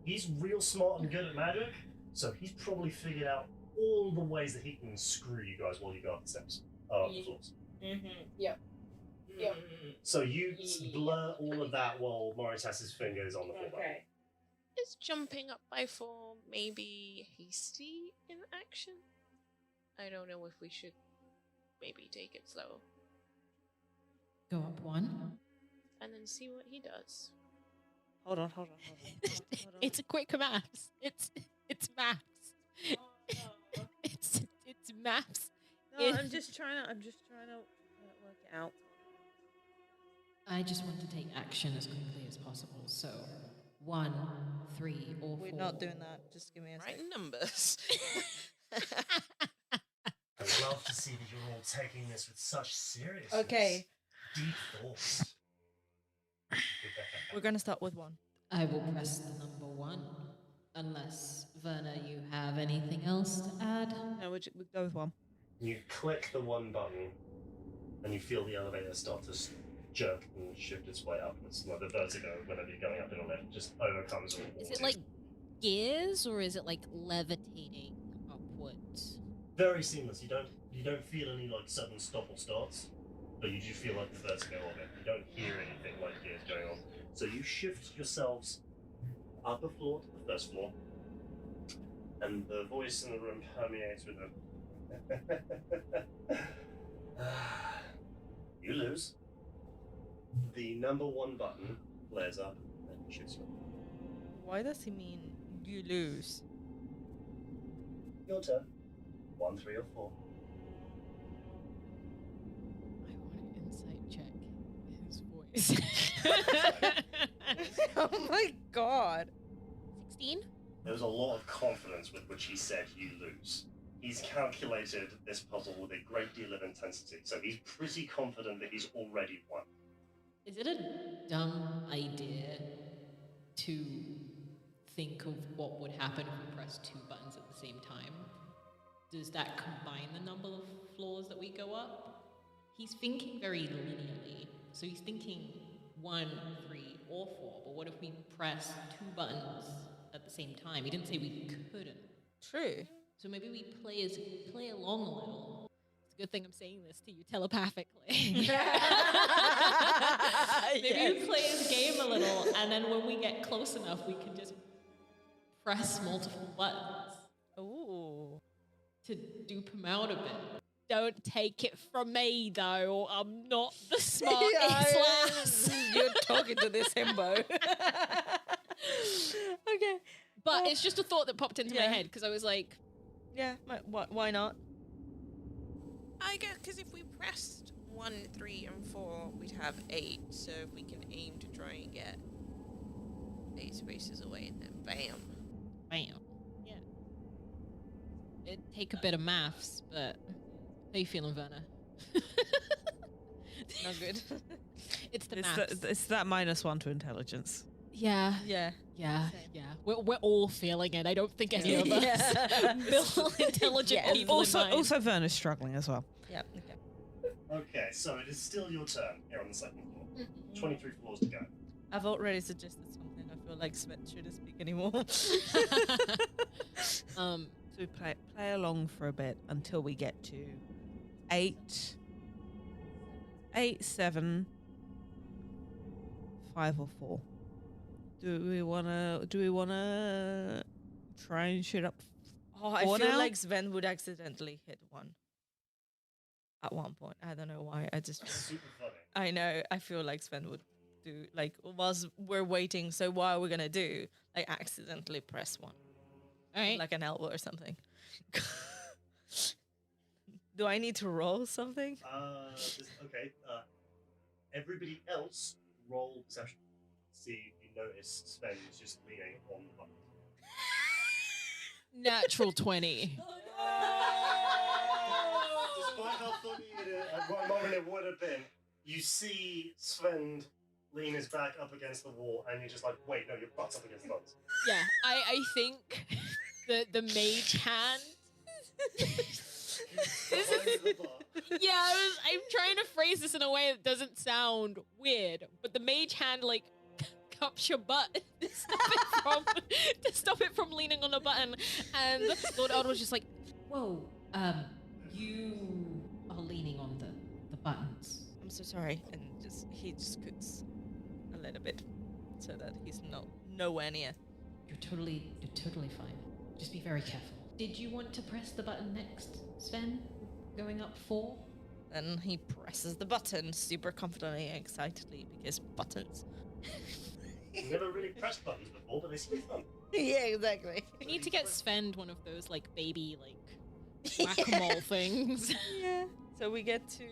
he's real smart and good at magic, so he's probably figured out all the ways that he can screw you guys while you go up the steps, the floors. Yep. So you blur all of that while Moritas's finger is on the floor. Okay. Is jumping up by 4 maybe hasty in action? I don't know if we should maybe take it slow Go up 1. and then see what he does. Hold on. It's a quick maths. It's maths. It's maths. No, I'm just trying to work it out. I just want to take action as quickly as possible. So 1, 3, or 4. We're not doing that. Just give me a Right second. numbers. I'd love to see that you're all taking this with such seriousness. Okay. Deep thoughts. We're gonna start with 1. I will press the number 1. Unless, Verna, you have anything else to add? No, we'll go with 1. You click the 1 button, and you feel the elevator start to jerk and shift its way upwards. Like the vertigo, whenever you're going up in a lift, just overcomes all. Is it like gears or is it like levitating upwards? Very seamless? You don't feel any like sudden stop or starts, but you do feel like the vertigo of it. You don't hear anything like gears going on. So you shift yourselves upper floor to the first floor, and the voice in the room permeates with a you lose. The number 1 button flares up and shoots you. Why does he mean you lose? Your turn. 1, 3, or 4. I want an insight check. His voice. Oh my god. 16? There was a lot of confidence with which he said you lose. He's calculated this puzzle with a great deal of intensity, so he's pretty confident that he's already won. Is it a dumb idea to think of what would happen if we press 2 buttons at the same time? Does that combine the number of floors that we go up? He's thinking very linearly, so he's thinking 1, 3, or 4, but what if we press 2 buttons at the same time? He didn't say we couldn't. True. So maybe we play along a little. It's a good thing I'm saying this to you telepathically. Maybe we play his game a little, and then when we get close enough, we can just press multiple buttons. Ooh. To dupe him out a bit. Don't take it from me, though. I'm not the smartest lass. You're talking to this himbo. Okay. But it's just a thought that popped into my Yeah. head because I was like, Yeah, why not? I guess because if we pressed 1, 3, and 4, we'd have 8. So if we can aim to try and get 8 spaces away, and then bam. bam. Yeah. It'd take a bit of maths, but how you feeling, Verna? Not good. It's the maths. It's that -1 to intelligence. Yeah. Yeah. Yeah, Same. yeah. We're all feeling it. I don't think any of us Yeah. Bill intelligent Yeah. people in mind. Also, Verna's struggling as well. Yeah. Okay. Okay, so it is still your turn here on the 2nd floor. 23 floors to go. I've already suggested something. I feel like Svet shouldn't speak anymore. So we play along for a bit until we get to 8, 7, 5, or 4. Do we wanna try and shoot up Oh, I Four feel now? like Sven would accidentally hit one at one point. I don't know why. I just. Super funny. I know. I feel like Sven would do like whilst we're waiting. So what are we gonna do? Like accidentally press one, All right. like an elbow or something. Do I need to roll something? Okay. Everybody else roll perception. See if you notice Sven is just leaning on the button. Natural 20. Despite how funny at one moment it would have been, you see Sven lean his back up against the wall, and you're just like, wait, no, your butt's up against the buttons. Yeah, I think the mage hand. I'm trying to phrase this in a way that doesn't sound weird, but the mage hand like cups your butt to stop it from leaning on the button, and Lord Eld was just like, Whoa, you are leaning on the buttons. I'm so sorry, and he just scoots a little bit so that he's nowhere near. You're totally fine. Just be very careful. Did you want to press the button next, Sven? Going up 4? Then he presses the button super confidently and excitedly because buttons. I've never really pressed buttons before, but they seem fun. Yeah, exactly. we need to get Sven one of those like baby like whack-a-mole things. Yeah. So we get to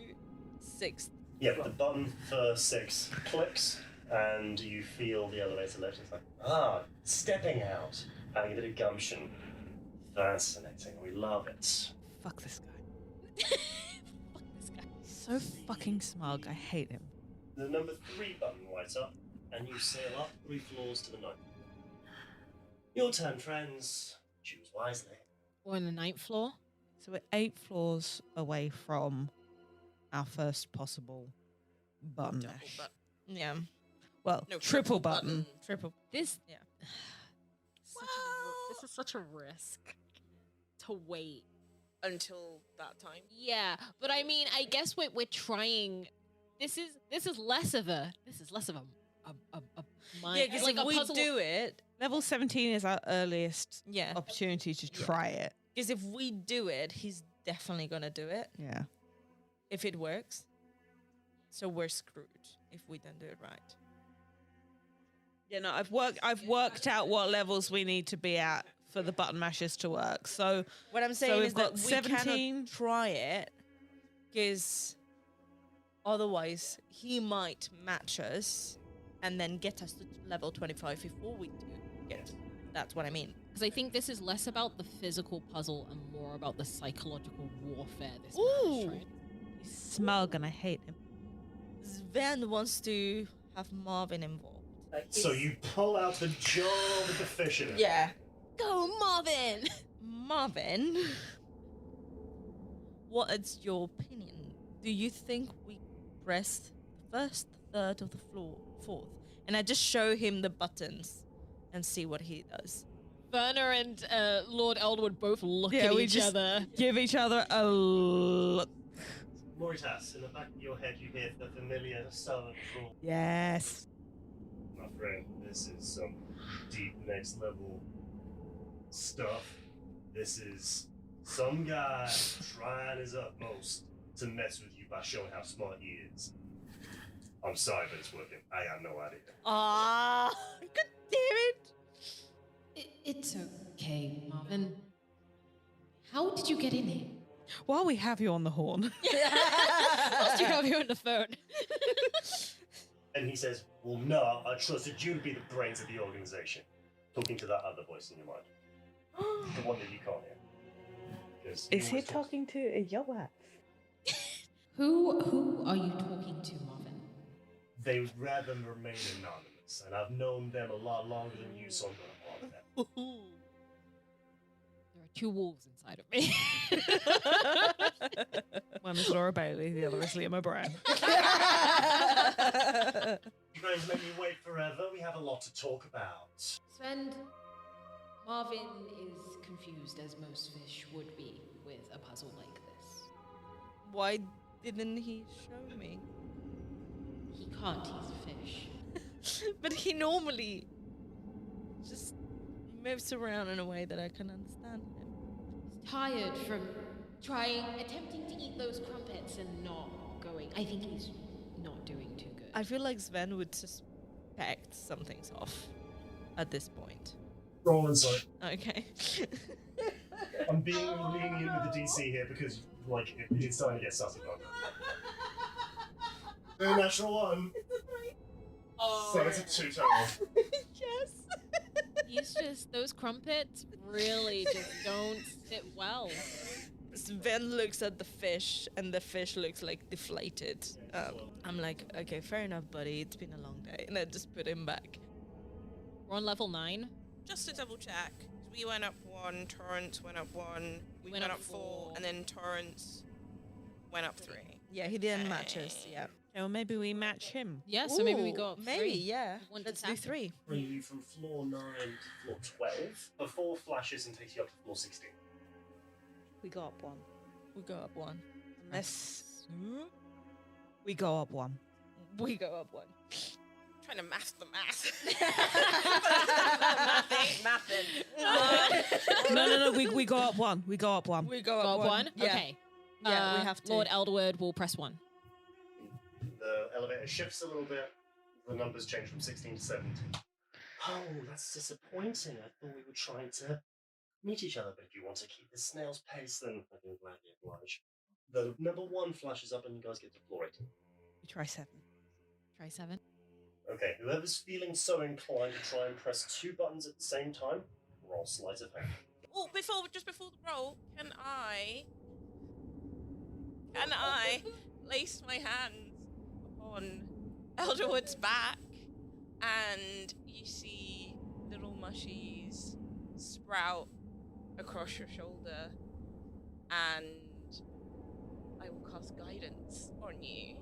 6th. Yeah, the button for 6 clicks, and you feel the elevator lift. It's like, stepping out, having a bit of gumption. Fascinating. We love it. Fuck this guy. Fuck this guy. So fucking smug. I hate him. The number 3 button lights up, and you sail up 3 floors to the 9th. Your turn, friends. Choose wisely. We're on the 9th floor. So we're 8 floors away from our first possible button mesh. Yeah. Well, No, triple button. Triple. This Yeah. this is such a risk to wait. Until that time. Yeah, but I mean, I guess we're trying. This is less of a mind. Yeah, because like if a we puzzle. do it, Level 17 is our earliest yeah. opportunity to try it. Because if we do it, he's definitely gonna do it Yeah. if it works. So we're screwed if we don't do it right. Yeah, no, I've worked out what levels we need to be at for the button mashers to work. So What I'm saying we've is that got we 17. cannot try it because otherwise he might match us and then get us to level 25 before we do get. That's what I mean. Because I think this is less about the physical puzzle and more about the psychological warfare this man Ooh. is trying. he's smug and I hate him. Sven wants to have Marvin involved. So you pull out the jar with the fish in it. Yeah. Go, Marvin! Marvin, what is your opinion? Do you think we press the first third of the floor, 4th, and I just show him the buttons and see what he does? Werner and Lord Eldwood both look Yeah, at we each just- other. Give each other a look. Moritas, in the back of your head, you hear the familiar southern drawl. Yes. My friend, this is some deep next level stuff. This is some guy trying his utmost to mess with you by showing how smart he is. I'm sorry, but it's working. I got no idea. Ah, god damn it! It's okay, Marvin. How did you get in here? While we have you on the horn, Whilst you have you on the phone. And he says, well, no, I trusted you to be the brains of the organization. Talking to that other voice in your mind. The one that you can't hear. 'Cause is he always talks. talking to a Yoath? Who are you talking to, Marvin? They would rather remain anonymous, and I've known them a lot longer than you, so I'm gonna bother them. There are 2 wolves inside of me. One is Laura Bailey, the other is Liam O'Brien. You guys make me wait forever. We have a lot to talk about. Sven, Marvin is confused as most fish would be with a puzzle like this. Why didn't he show me? He can't, he's a fish. But he normally just moves around in a way that I can understand him. tired from attempting to eat those crumpets and not going. I think he's not doing too good. I feel like Sven would suspect something's off at this point. Roll insight. Okay. I'm being lenient with the DC here because, like, it's starting to get sussy. The natural one. So it's a 2 total. Yes. He's just, those crumpets really just don't sit well. Sven looks at the fish, and the fish looks like deflated. I'm like, okay, fair enough, buddy. It's been a long day, and I just put him back. We're on level 9. Just to double check, we went up 1, Torrance went up 1, we went up 4, and then Torrance went up 3. Yeah, he didn't match us. Yeah. Well, maybe we match him. Yeah, so maybe we go up Maybe, 3. yeah. One to Let's do tap. 3. Bring you from floor 9 to floor 12 before flashes and takes you up to floor 16. We go up 1. We go up 1. Unless we go up 1. We go up 1. Trying to math the math. No. We go up 1. We go up 1. We go Go up up 1? Yeah. Okay. Yeah, we have to. Lord Eldward will press 1. The elevator shifts a little bit. The numbers change from 16 to 17. Oh, that's disappointing. I thought we were trying to meet each other, but if you want to keep the snail's pace, then I can gladly oblige. The number 1 flashes up and you guys get to floor 18. We try 7. Try 7. Okay, whoever's feeling so inclined to try and press 2 buttons at the same time, roll sleight of hand. Oh, just before the roll, can I place my hands upon Elderwood's back, and you see little mushies sprout across your shoulder, and I will cast guidance on you.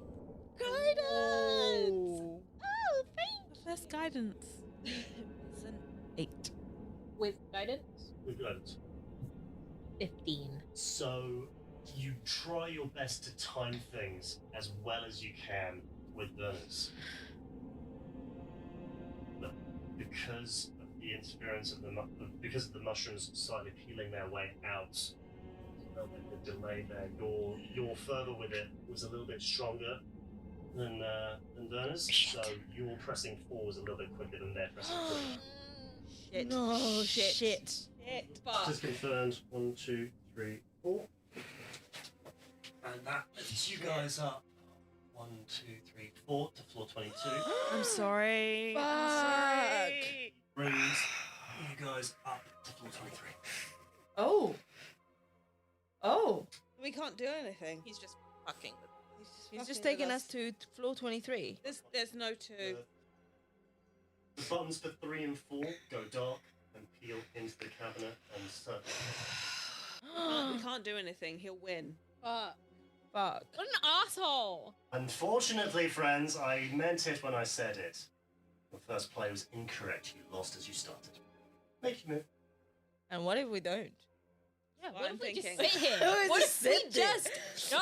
Guidance! Oh, thank That's guidance. It's an 8. With guidance? With guidance. 15. So you try your best to time things as well as you can with burners. But because of the interference of because of the mushrooms slightly peeling their way out, a little bit of delay there. Your further with it was a little bit stronger than burners, so your pressing 4 was a little bit quicker than their pressing 3. Shit. No, shit. Just confirmed. 1, 2, 3, 4. And that lifts you guys up. 1, 2, 3, 4 to floor 22. I'm sorry. Brings you guys up to floor 23. Oh. We can't do anything. He's just fucking with He's just taking us to floor 23. There's no 2. The buttons for 3 and 4 go dark and peel into the cabinet and circle. We can't do anything. He'll win. Fuck. Fuck. What an asshole! Unfortunately, friends, I meant it when I said it. The first play was incorrect. You lost as you started. Make your move. And what if we don't? Yeah, What what I'm if we just thinking. sit here? What if What we if we sit there? just go?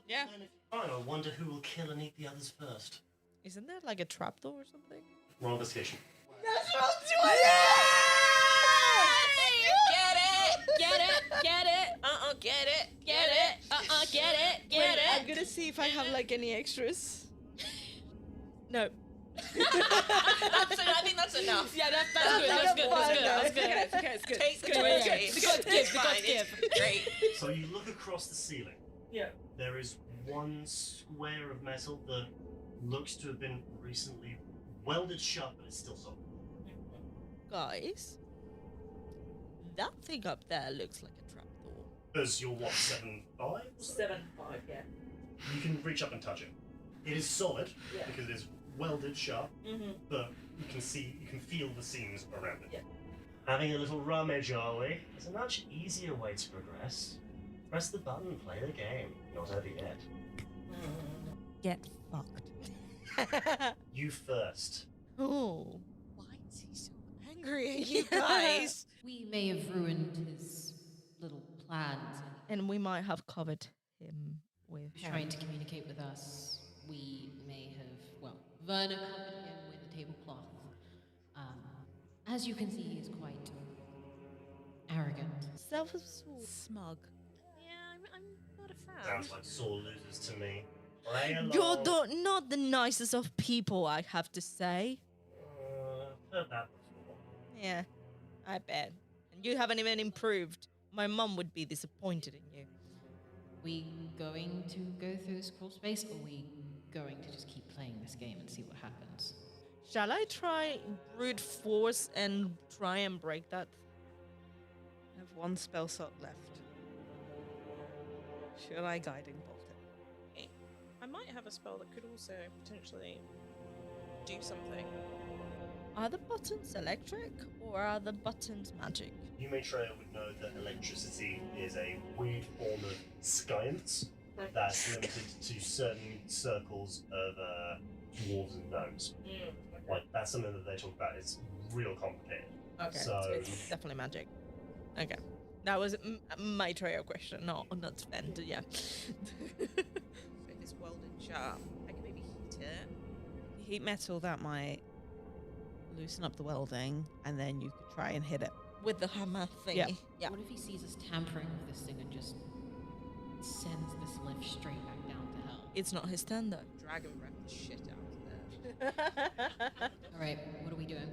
Yeah. And if you're fine, I wonder who will kill and eat the others first. Isn't there like a trapdoor or something? Roll investigation. Get it! Get it! Get it! I'm gonna see if I have like any extras. No. I think that's enough. Yeah, that's good. It's good. Take the good. 20. The gods give, It's the gods fine, it's give. Great. So you look across the ceiling. Yeah. There is one square of metal that looks to have been recently welded shut, but it's still solid. Guys, that thing up there looks like a trapdoor. Because you're what, 7'5"? 7'5", yeah. You can reach up and touch it. It is solid Yeah. because it is welded shut, Mm-hmm. but you can feel the seams around it. Yeah. Having a little rummage, are we? There's a much easier way to progress. Press the button, play the game. Not over yet. Get fucked. You first. Oh. Why is he so angry at you guys? We may have ruined his little plans. And we might have covered him with Trying to communicate with us. We may have, well, Verna covered him with a tablecloth. As you can see, he is quite Arrogant. Self-absorbed. Smug. Yeah, I'm not a fan. Sounds like sore losers to me. Play You're along. not the nicest of people, I have to say. Heard that before. Yeah, I bet. And you haven't even improved. My mum would be disappointed in you. We going to go through this crawl space, or we going to just keep playing this game and see what happens? Shall I try brute force and try and break that? I have one spell slot left. Should I guiding bolt it? I might have a spell that could also potentially do something. Are the buttons electric or are the buttons magic? You, Maitreya, would know that electricity is a weird form of science that's limited to certain circles of dwarves and gnomes. Like, that's something that they talk about. It's real complicated. Okay, So- it's definitely magic. Okay. That was my trial question, not Sven, yeah. So if it's welded sharp, I can maybe heat it. Heat metal, that might loosen up the welding, and then you could try and hit it. With the hammer thingy. Yeah. Yeah. What if he sees us tampering with this thing and just sends this lift straight back down to hell? It's not his turn though. Dragon breath the shit out of it. All right, what are we doing?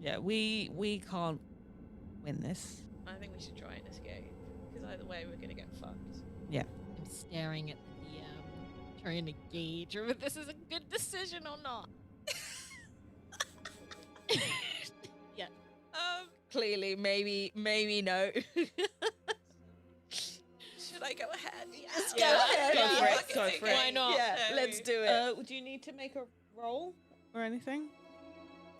Yeah, we can't win this. I think we should try and escape. Because either way, we're gonna get fucked. I'm staring at the DM, trying to gauge whether this is a good decision or not. Yeah. Clearly, maybe no. Should I go ahead? Let's Yeah. go ahead. Go for it, Okay, go okay, for it. Why not? Yeah, So- let's do it. Do you need to make a roll or anything?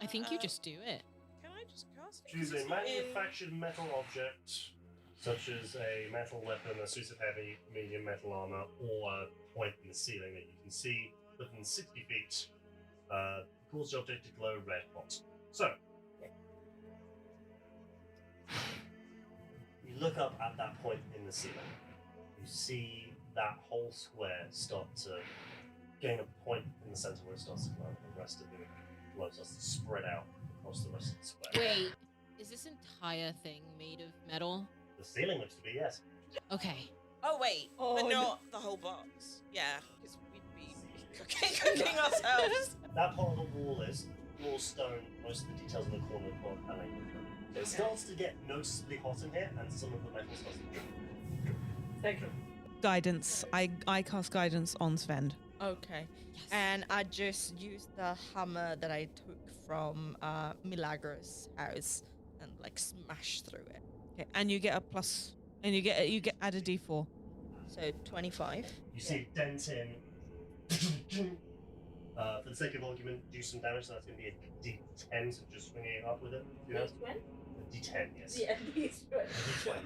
I think you just do it. Can I just cast it? Choose a manufactured metal object, such as a metal weapon, a suit of heavy, medium metal armor, or a point in the ceiling that you can see within 60 feet. Cause the object to glow red hot. So, you look up at that point in the ceiling. You see that whole square start to gain a point in the center where it starts to glow, and the rest of the glow starts to spread out across the rest of the square. Wait, is this entire thing made of metal? The ceiling looks to be, yes. Okay. Oh wait, Oh, but no. not the whole box. Yeah, because we'd be cooking ourselves. That part of the wall is all stone, most of the details in the corner are called paneling. It starts to get noticeably hot in here, and some of the metal starts to drip. Thank you. Guidance. I cast guidance on Sven. Okay. Yes. And I just used the hammer that I took from Milagros' house and like smashed through it. Okay, and you get a plus, and you get add a d4. So 25. You see it dent in. For the sake of argument, do some damage, so that's going to be a d10, so just swinging it up with it. You know? A d10, yes. A d20.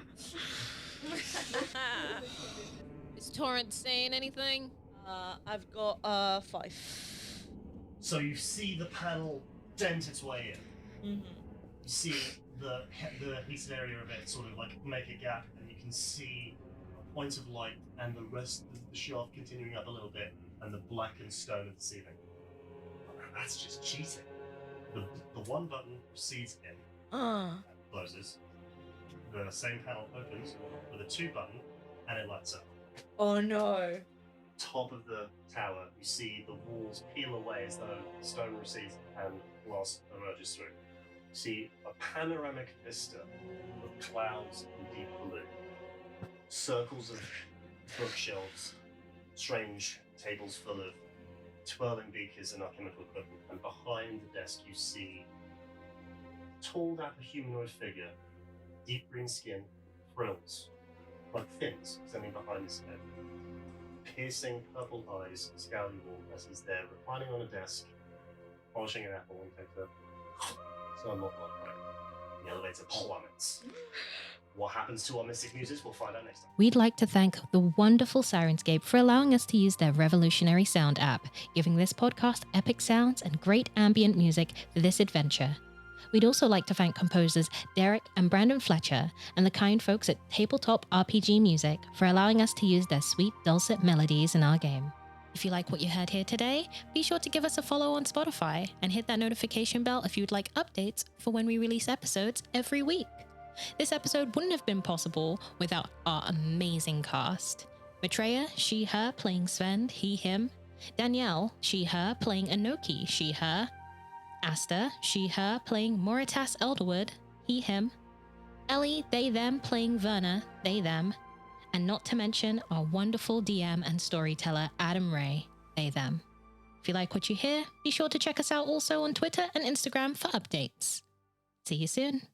Is Torrance saying anything? I've got 5. So you see the panel dent its way in. Mm-hmm. You see the heated area of it sort of like make a gap, and you can see a point of light and the rest of the shaft continuing up a little bit, and the blackened stone of the ceiling. That's just cheating. The one button proceeds in, closes. The same panel opens with a 2 button, and it lights up. Oh no. Top of the tower, you see the walls peel away as though stone recedes and glass emerges through. You see a panoramic vista of clouds and deep blue. Circles of bookshelves, strange tables full of twirling beakers and alchemical equipment, and behind the desk you see a tall, dapper humanoid figure, deep green skin, frills, like fins extending behind his head. Piercing purple eyes scour you all as he's there, reclining on a desk, polishing an apple and takes a so I'm not right. The elevator plummets. What happens to our mystic muses? We'll find out next time. We'd like to thank the wonderful Sirenscape for allowing us to use their revolutionary sound app, giving this podcast epic sounds and great ambient music for this adventure. We'd also like to thank composers Derek and Brandon Fletcher and the kind folks at Tabletop RPG Music for allowing us to use their sweet dulcet melodies in our game. If you like what you heard here today, be sure to give us a follow on Spotify and hit that notification bell if you'd like updates for when we release episodes every week. This episode wouldn't have been possible without our amazing cast. Maitreya, she, her, playing Sven, he, him. Danielle, she, her, playing Enoki, she, her. Asta, she, her, playing Moritas Elderwood, he, him. Ellie, they, them, playing Verna, they, them. And not to mention our wonderful DM and storyteller, Adam Ray, they, them. If you like what you hear, be sure to check us out also on Twitter and Instagram for updates. See you soon.